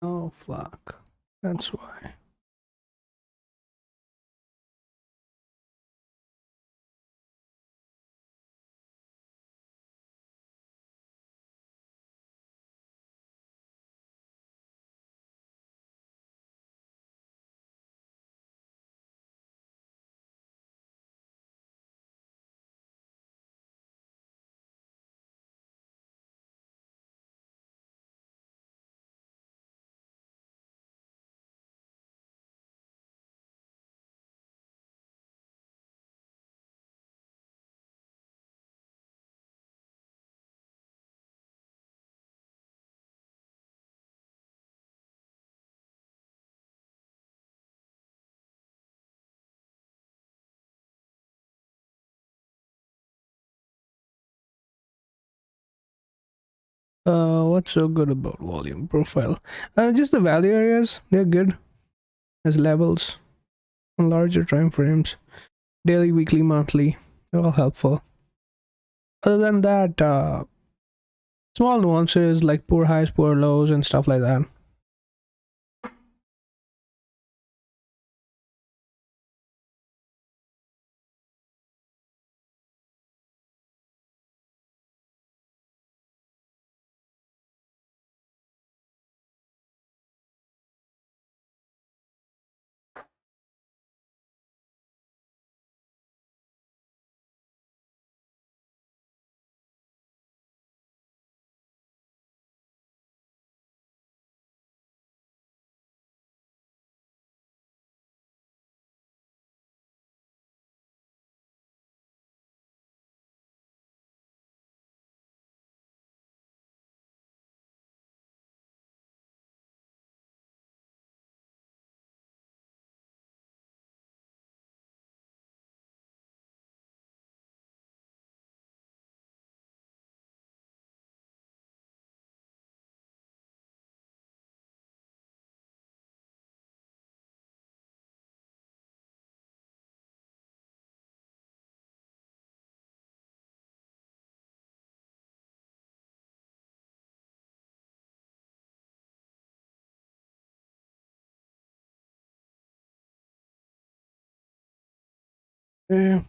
Oh fuck. That's why. What's so good about volume profile? Just the value areas, they're good as levels on larger time frames. Daily, weekly, monthly, they're all helpful. Other than that, small nuances like poor highs, poor lows, and stuff like that. Yeah.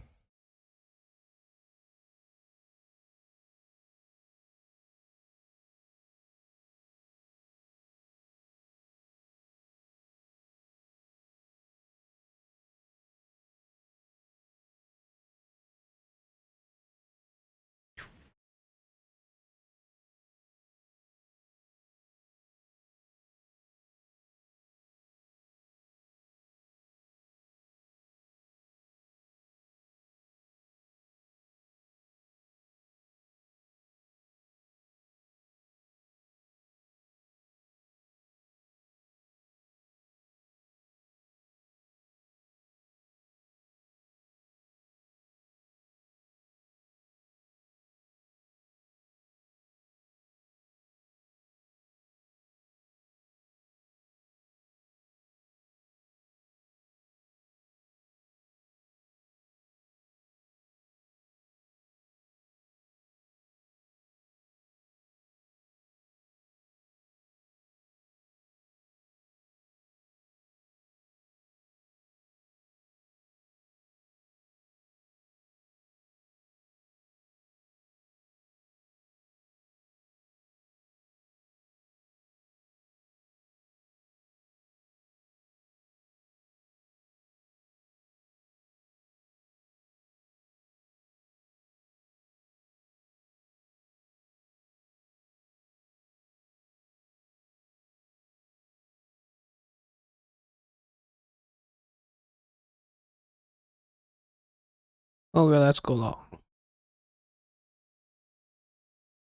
Okay, let's go long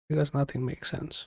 because nothing makes sense.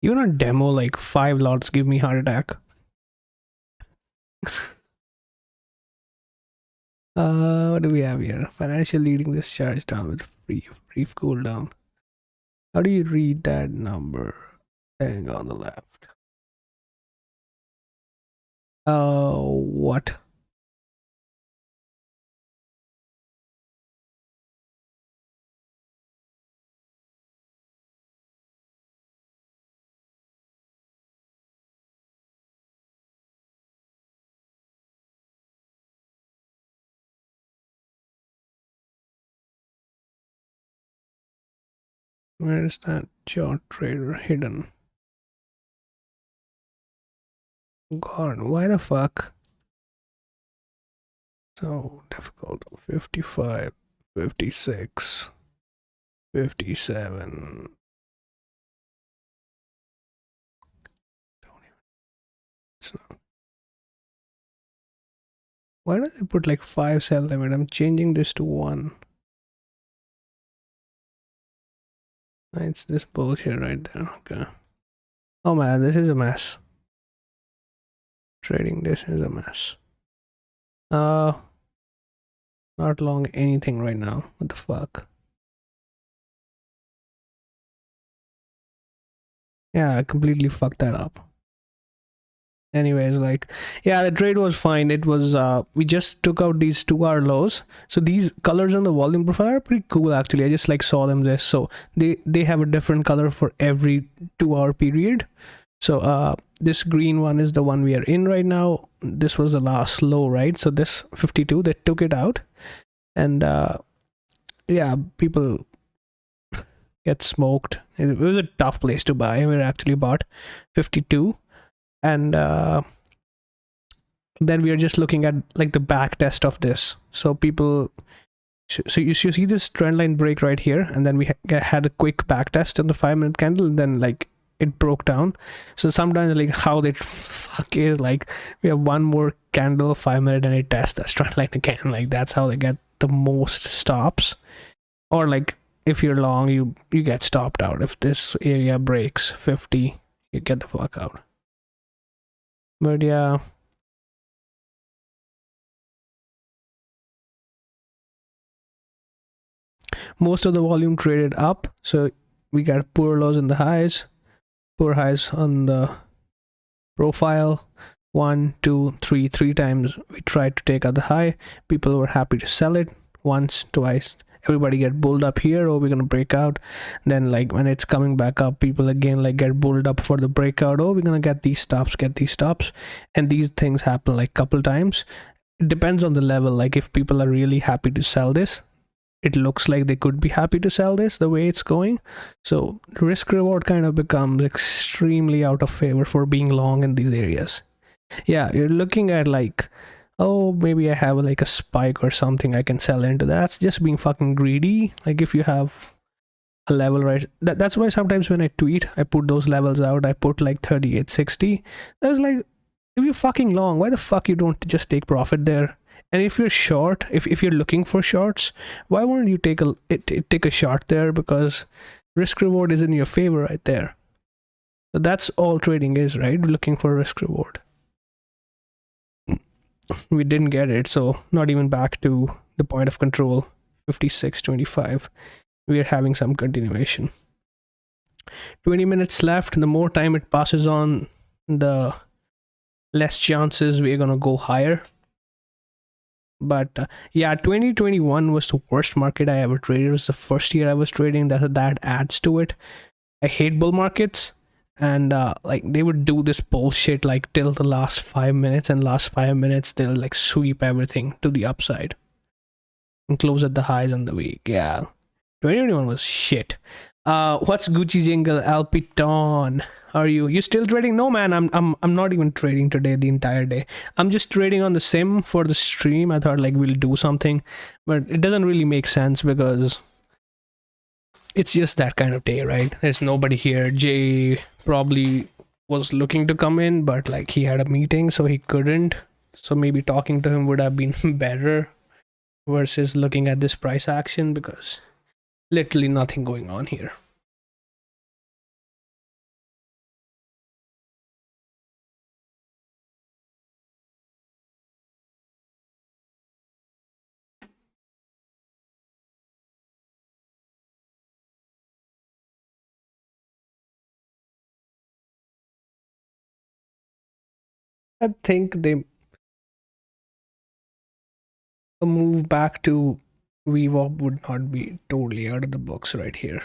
Even on demo, like 5 lots give me heart attack. What do we have here? Financial leading this charge down with brief cooldown. How do you read that number thing on the left? What? Where is that chart trader hidden? God, why the fuck? So difficult. 55, 56, 57. It's not. Why does it put like 5 cell limit? I'm changing this to 1. It's this bullshit right there. Okay. Oh man, this is a mess. Trading this is a mess. Not long anything right now. What the fuck? Yeah, I completely fucked that up. Anyways, like, yeah, the trade was fine. It was we just took out these 2-hour lows. So these colors on the volume profile are pretty cool actually. I just like saw them this. So they have a different color for every 2-hour period. So this green one is the one we are in right now. This was the last low, right? So this 52, they took it out. And yeah, people get smoked. It was a tough place to buy. We actually bought 52. And then we are just looking at like the back test of this. So people, so you see this trend line break right here, and then we had a quick back test on the 5-minute candle, and then like it broke down. So sometimes like how they fuck is like we have one more candle 5-minute and it tests that trend line again. Like that's how they get the most stops. Or like if you're long, you get stopped out. If this area breaks 50, you get the fuck out. But yeah, most of the volume traded up, so we got poor lows in the highs, poor highs on the profile. 1, 2, 3, 3 times we tried to take out the high. People were happy to sell it. Once, twice, everybody get bulled up here. Oh, we're gonna break out. Then like when it's coming back up, people again like get bulled up for the breakout. Oh, we're gonna get these stops, and these things happen like couple times. It depends on the level. Like if people are really happy to sell this, it looks like they could be happy to sell this the way it's going. So risk reward kind of becomes extremely out of favor for being long in these areas. Yeah, you're looking at like, oh, maybe I have like a spike or something I can sell into. That's just being fucking greedy. Like if you have a level, right? That's why sometimes when I tweet, I put those levels out. I put like 38.60. That's like, if you're fucking long, why the fuck you don't just take profit there? And if you're short, if you're looking for shorts, why wouldn't you take a short there? Because risk reward is in your favor right there. So that's all trading is, right? Looking for risk reward. We didn't get it, so not even back to the point of control, 56.25. We are having some continuation. 20 minutes left. The more time it passes on, the less chances we're gonna go higher. But yeah, 2021 was the worst market I ever traded. It was the first year I was trading. That adds to it. I hate bull markets. And like they would do this bullshit like till the last 5 minutes, and last 5 minutes they'll like sweep everything to the upside and close at the highs on the week. Yeah, 2021 was shit. What's Gucci Jingle Alpiton? Are you still trading? No man, I'm not even trading today the entire day. I'm just trading on the sim for the stream. I thought like we'll do something, but it doesn't really make sense because it's just that kind of day, right? There's nobody here. Jay probably was looking to come in, but like he had a meeting, so he couldn't. So maybe talking to him would have been better versus looking at this price action, because literally nothing going on here. I think they a move back to VWAP would not be totally out of the box right here.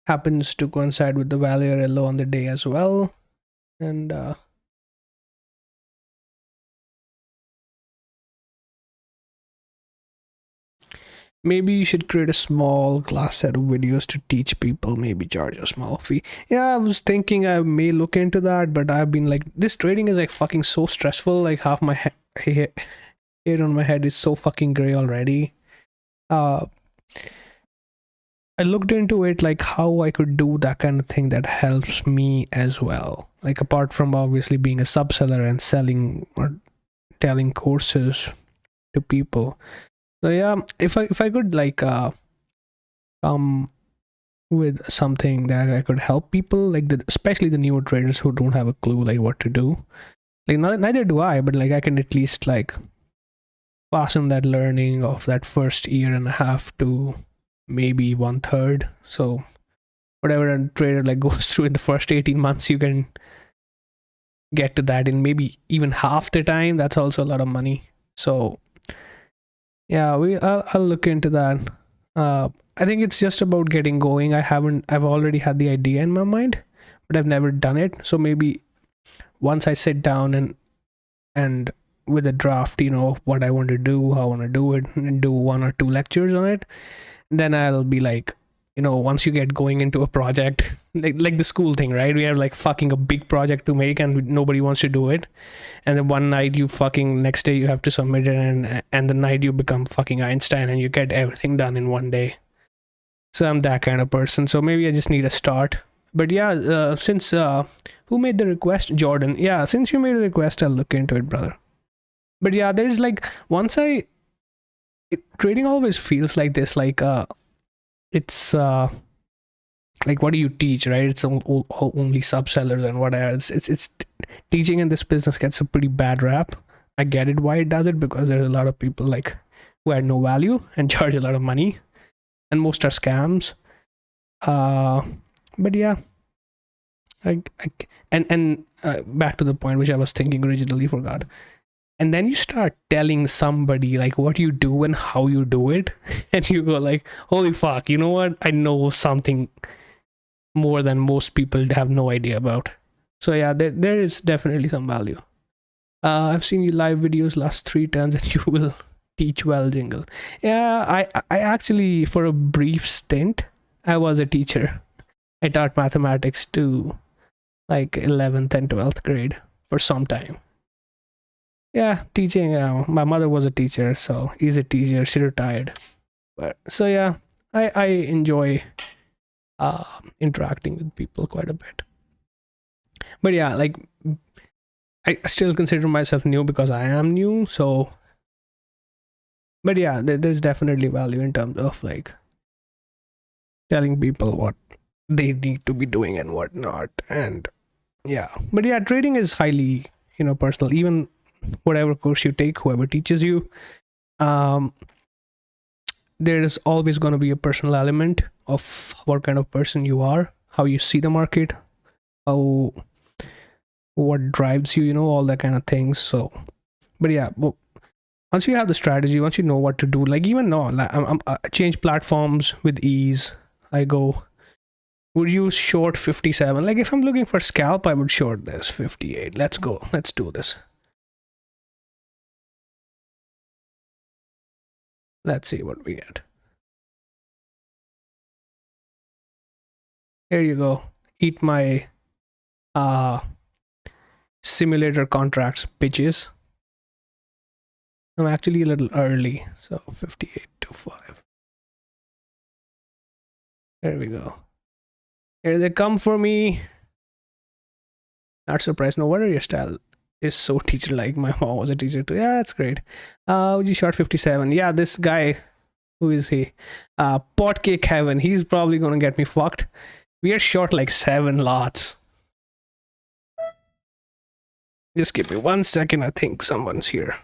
Happens to coincide with the value yellow on the day as well. And maybe you should create a small class set of videos to teach people, maybe charge a small fee. Yeah, I was thinking I may look into that, but I've been like, this trading is like fucking so stressful. Like half my hair on my head is so fucking gray already. I looked into it, like how I could do that kind of thing that helps me as well. Like apart from obviously being a subseller and selling or telling courses to people. So yeah, if I could like come with something that I could help people, like especially the newer traders who don't have a clue like what to do. Like neither do I, but like I can at least like pass on that learning of that first year and a half to maybe 1/3. So whatever a trader like goes through in the first 18 months, you can get to that in maybe even half the time. That's also a lot of money. So yeah, I'll look into that. I think it's just about getting going. I've already had the idea in my mind, but I've never done it. So maybe once I sit down and with a draft, you know, what I want to do, how I want to do it, and do 1 or 2 lectures on it, then I'll be like, you know, once you get going into a project, like the school thing, right? We have like fucking a big project to make and nobody wants to do it. And then one night you fucking, next day you have to submit it, and the night you become fucking Einstein and you get everything done in one day. So I'm that kind of person. So maybe I just need a start. But yeah, since, who made the request? Jordan. Yeah, since you made a request, I'll look into it, brother. But yeah, there's like, trading always feels like this, like, it's like, what do you teach, right? It's only sub-sellers and whatever. It's teaching in this business gets a pretty bad rap. I get it why it does it, because there's a lot of people like who add no value and charge a lot of money, and most are scams. But yeah, I and back to the point which I was thinking originally, forgot. And then you start telling somebody like what you do and how you do it, and you go like, holy fuck, you know what, I know something more than most people have no idea about. So yeah, there is definitely some value. I've seen you live videos last 3 turns and you will teach well, Jingle. Yeah, I actually, for a brief stint, I was a teacher. I taught mathematics to like 11th and 12th grade for some time. Yeah, teaching. My mother was a teacher, so he's a teacher. She retired. But so yeah, I enjoy interacting with people quite a bit. But yeah, like I still consider myself new because I am new. So, but yeah, there's definitely value in terms of like telling people what they need to be doing and what not. And yeah, but yeah, trading is highly, personal. Even whatever course you take, whoever teaches you, there's always going to be a personal element of what kind of person you are, how you see the market, how, what drives you, all that kind of things. So, but yeah, well, once you have the strategy, once you know what to do, like even now, like I change platforms with ease. I go, would you short 57? Like if I'm looking for scalp, I would short this 58. Let's go. Let's do this. Let's see what we get. Here you go. Eat my simulator contracts, bitches. I'm actually a little early, so 58 to 5. There we go. Here they come for me. Not surprised. No wonder your style is so teacher-like. My mom was a teacher too. Yeah, that's great. You shot 57. Yeah, this guy, who is he? Potcake Heaven. He's probably gonna get me fucked. We are short like 7 lots. Just give me 1 second. I think someone's here.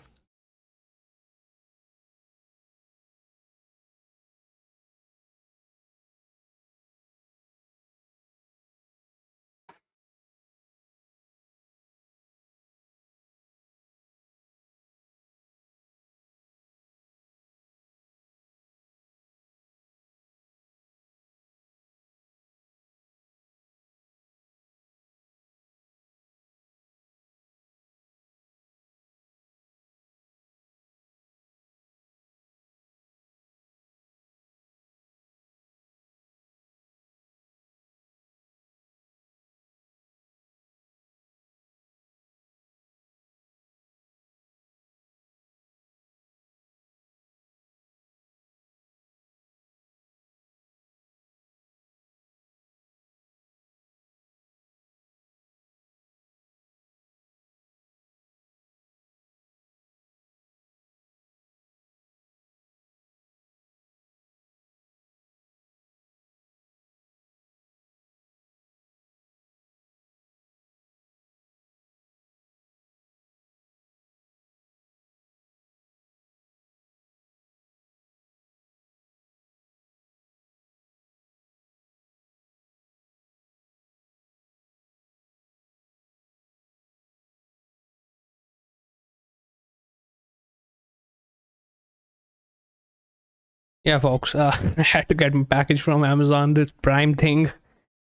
Yeah, folks. I had to get my package from Amazon. This Prime thing.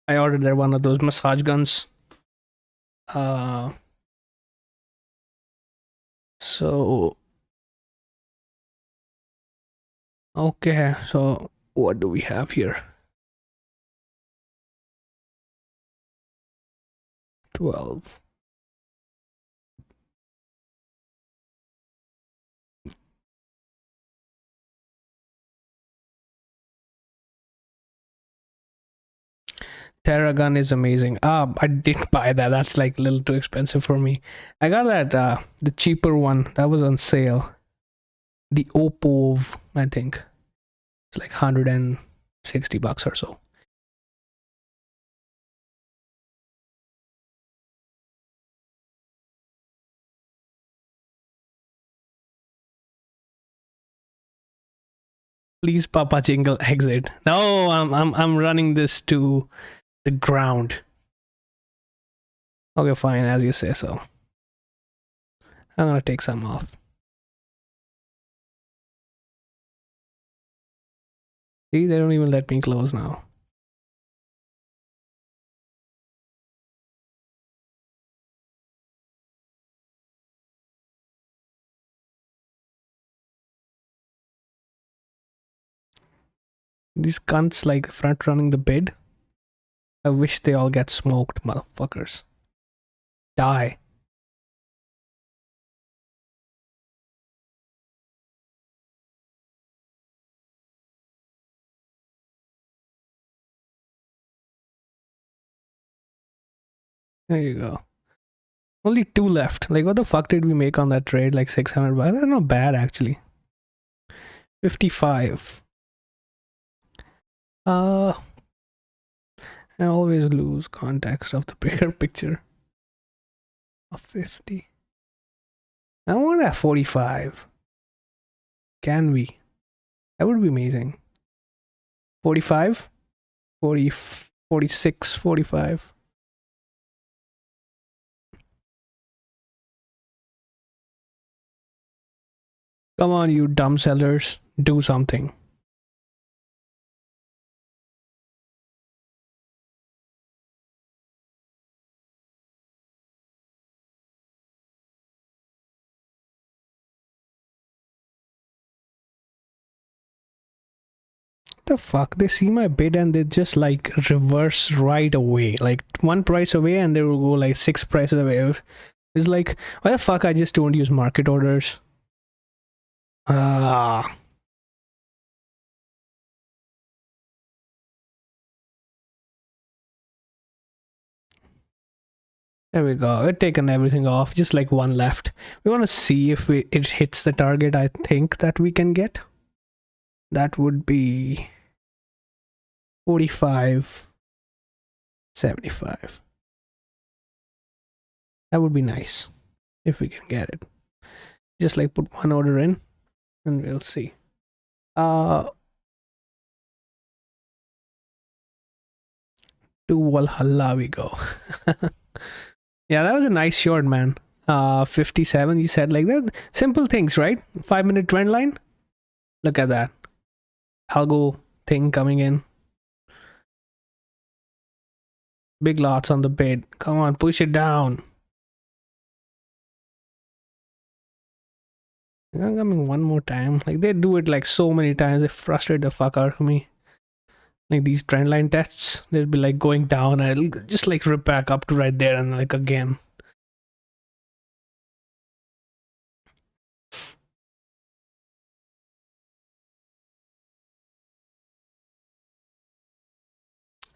I ordered there one of those massage guns. So okay. So what do we have here? 12. Terragun is amazing. I didn't buy that. That's like a little too expensive for me. I got that the cheaper one that was on sale. The Oppo, I think. It's like 100 and $60 or so. Please, Papa Jingle, exit. No, I'm running this to the ground. Okay, fine, as you say so. I'm gonna take some off. See, they don't even let me close now. These cunts like front running the bid. I wish they all get smoked, motherfuckers. Die. There you go. Only 2 left. Like, what the fuck did we make on that trade? Like 600 bucks? That's not bad, actually. 55. I always lose context of the bigger picture. Of 50. I want that 45. Can we? That would be amazing. 45? 40, 46, 45. Come on, you dumb sellers. Do something. The fuck, they see my bid and they just like reverse right away, like 1 price away, and they will go like 6 prices away. It's like, why the fuck I just don't use market orders? There we go. We've taken everything off, just like 1 left. We want to see if it hits the target I think that we can get. That would be 45.75. That would be nice if we can get it. Just like put 1 order in and we'll see. To Valhalla we go. Yeah, that was a nice short, man. 57, you said, like that. Simple things, right? 5-minute trend line. Look at that. Algo thing coming in. Big lots on the bid. Come on, push it down. I'm coming one more time. Like, they do it like so many times. They frustrate the fuck out of me. Like these trend line tests, they'll be like going down and it'll just like rip back up to right there and like again.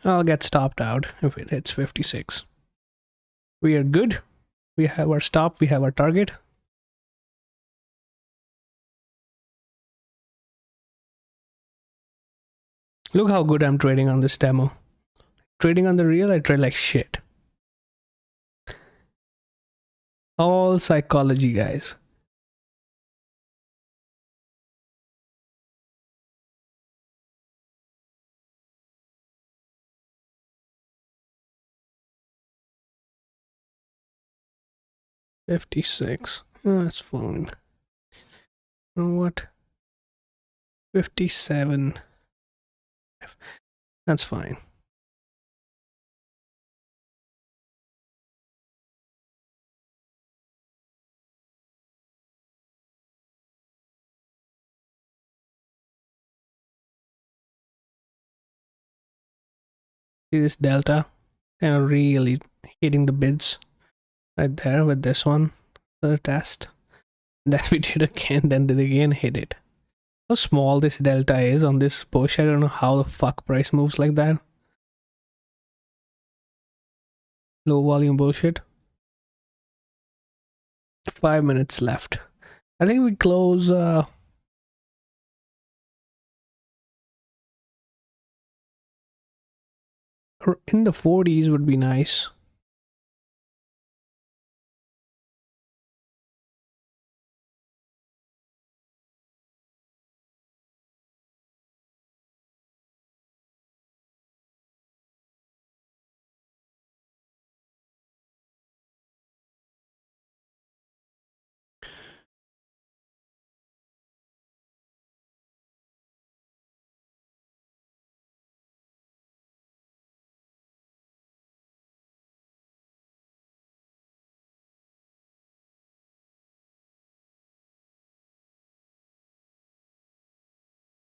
I'll get stopped out if it hits 56. We are good. We have our stop. We have our target. Look how good I'm trading on this demo. Trading on the real, I trade like shit. All psychology, guys. $56. Oh, that's fine. You know what? 57. That's fine. See this delta? Kind of really hitting the bids right there with this one. The test. That we did again, then they again hit it. How small this delta is on this push. I don't know how the fuck price moves like that. Low volume bullshit. 5 minutes left. I think we close in the 40s would be nice.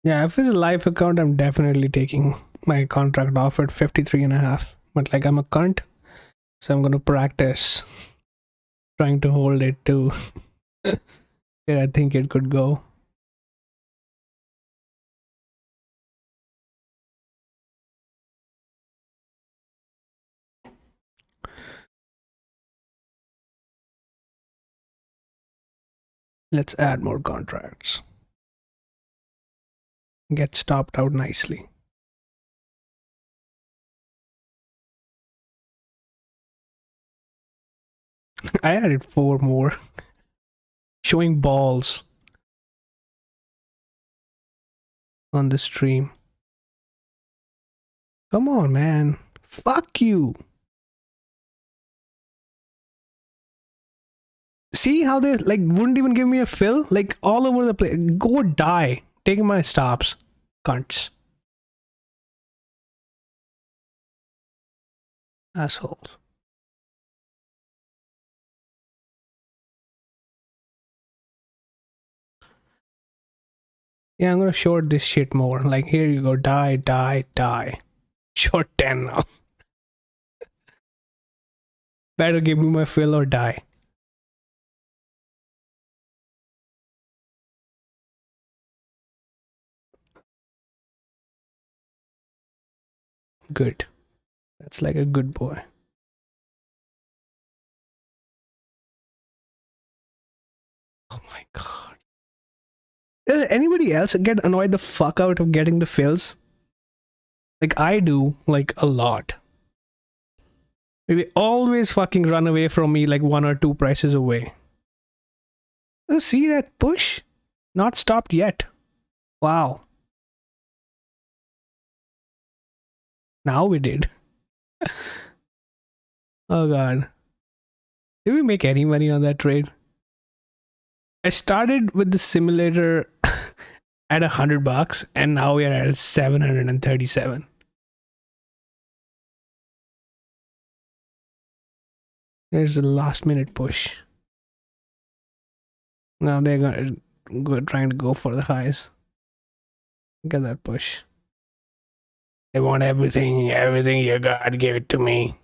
Yeah, if it's a live account, I'm definitely taking my contract off at 53.5. But like I'm a cunt, so I'm gonna practice trying to hold it to where I think it could go. Let's add more contracts. Get stopped out nicely. I added 4 more. Showing balls on the stream. Come on, man. Fuck you. See how they like wouldn't even give me a fill? Like all over the place. Go die. Taking my stops. Cunts. Assholes. Yeah, I'm gonna short this shit more. Like, here you go. Die, die, die. Short 10 now. Better give me my fill or die. Good. That's like a good boy. Oh my god. Does anybody else get annoyed the fuck out of getting the fills? Like I do, like a lot. They always fucking run away from me like 1 or 2 prices away. See that push? Not stopped yet. Wow. Now we did. Oh god. Did we make any money on that trade? I started with the simulator at $100 and now we are at 737. There's a last minute push. Now they're trying to go for the highs. Get that push. They want everything you got, give it to me.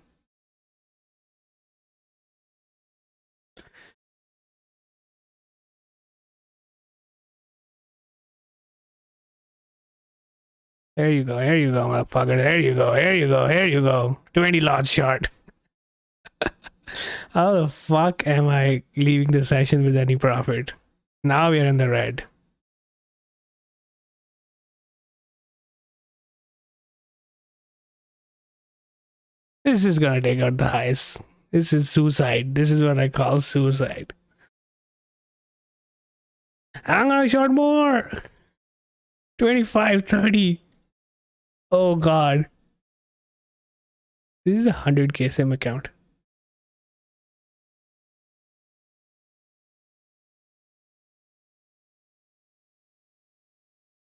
There you go, motherfucker. There you go. 20 lots short. How the fuck am I leaving the session with any profit? Now we are in the red. This is gonna take out the highs. This is suicide. This is what I call suicide. I'm gonna short more. 25, 30. Oh god. This is a 100k sim account.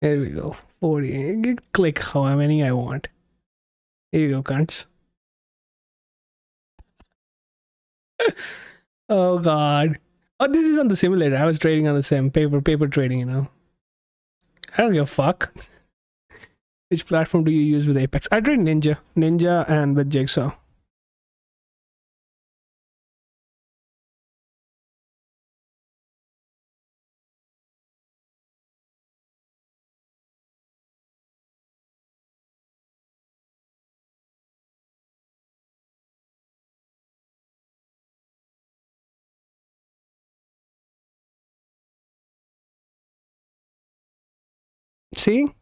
There we go. 40. Click how many I want. Here you go, cunts. Oh god. Oh, this is on the simulator. I was trading on the sim. Paper trading, you know. I don't give a fuck. Which platform do you use with Apex? I trade Ninja and with Jigsaw. See?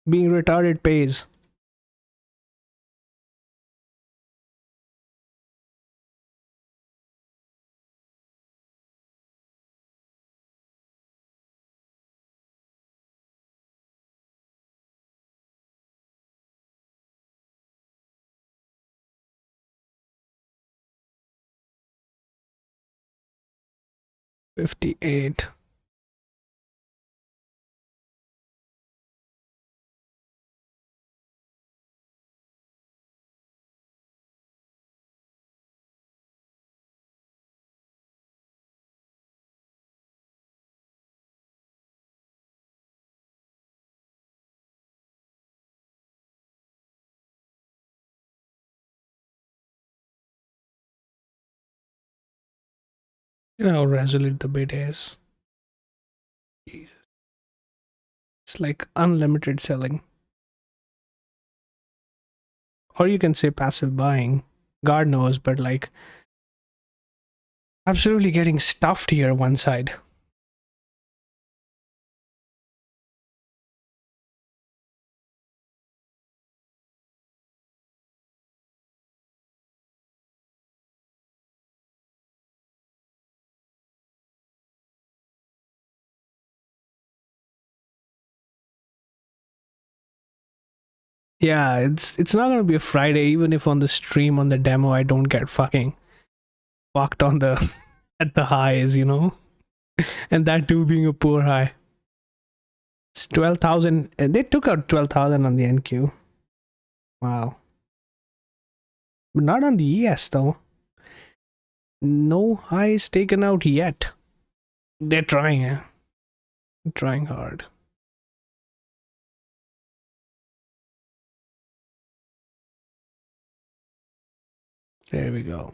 Being retarded pays. 58. You know how resolute the bid is. Jesus. It's like unlimited selling. Or you can say passive buying. God knows, but like absolutely getting stuffed here one side. Yeah, it's not gonna be a Friday, even if on the stream on the demo I don't get fucking fucked on the at the highs, you know? And that too being a poor high. It's 12,000. They took out 12,000 on the NQ. Wow. But not on the ES though. No highs taken out yet. They're trying, eh? Trying hard. There we go.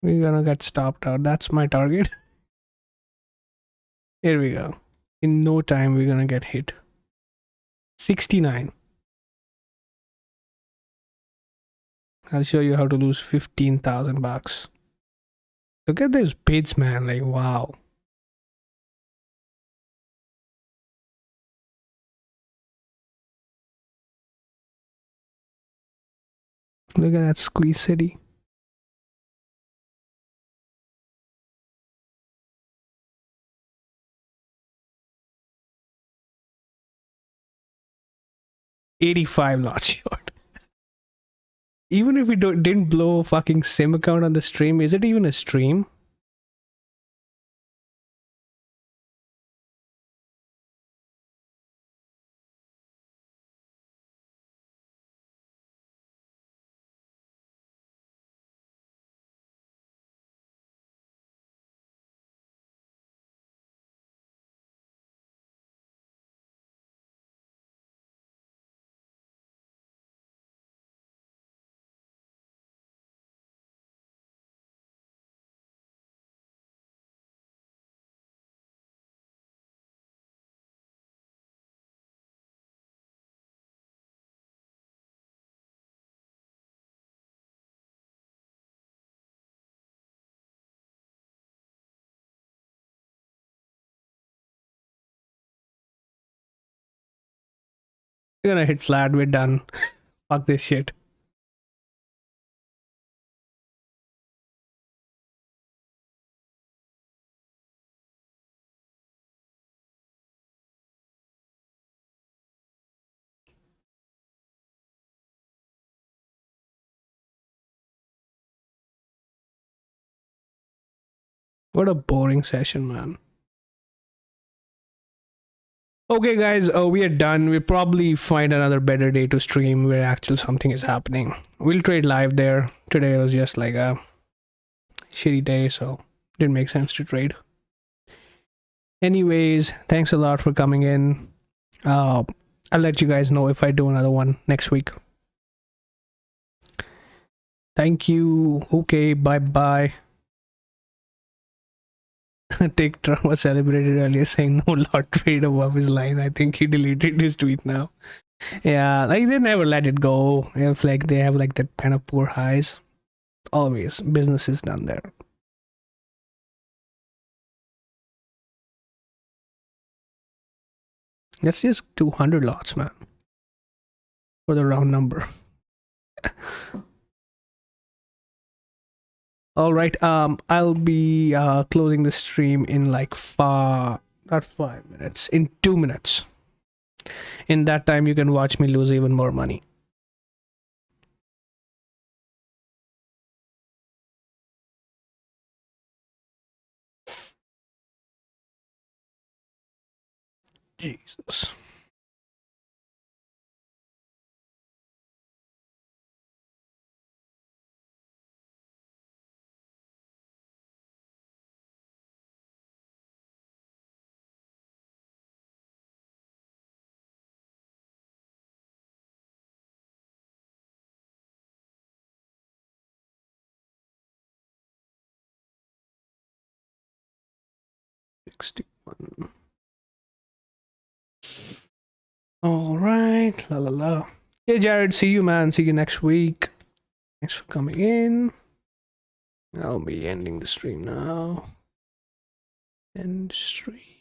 We're gonna get stopped out. That's my target. Here we go. In no time, we're gonna get hit. 69. I'll show you how to lose 15,000 bucks. Look at those bids, man. Like, wow. Look at that squeeze city. $85 lots short. Even if we didn't blow a fucking sim account on the stream, is it even a stream? We're gonna hit flat. We're done. Fuck this shit. What a boring session, man. Okay, guys, we are done. We'll probably find another better day to stream where actually something is happening. We'll trade live there. Today was just like a shitty day, so didn't make sense to trade. Anyways, thanks a lot for coming in. I'll let you guys know if I do another one next week. Thank you. Okay, bye bye. Dick Trump was celebrated earlier saying no lot trade above his line. I think he deleted his tweet now. Yeah, like they never let it go. If like they have like that kind of poor highs, always business is done there. That's just 200 lots, man, for the round number. All right. I'll be closing the stream in like not 5 minutes, in 2 minutes. In that time, you can watch me lose even more money. Jesus. $61. All right. La la la. Yeah, Jared, see you, man. See you next week. Thanks for coming in. I'll be ending the stream now. End stream.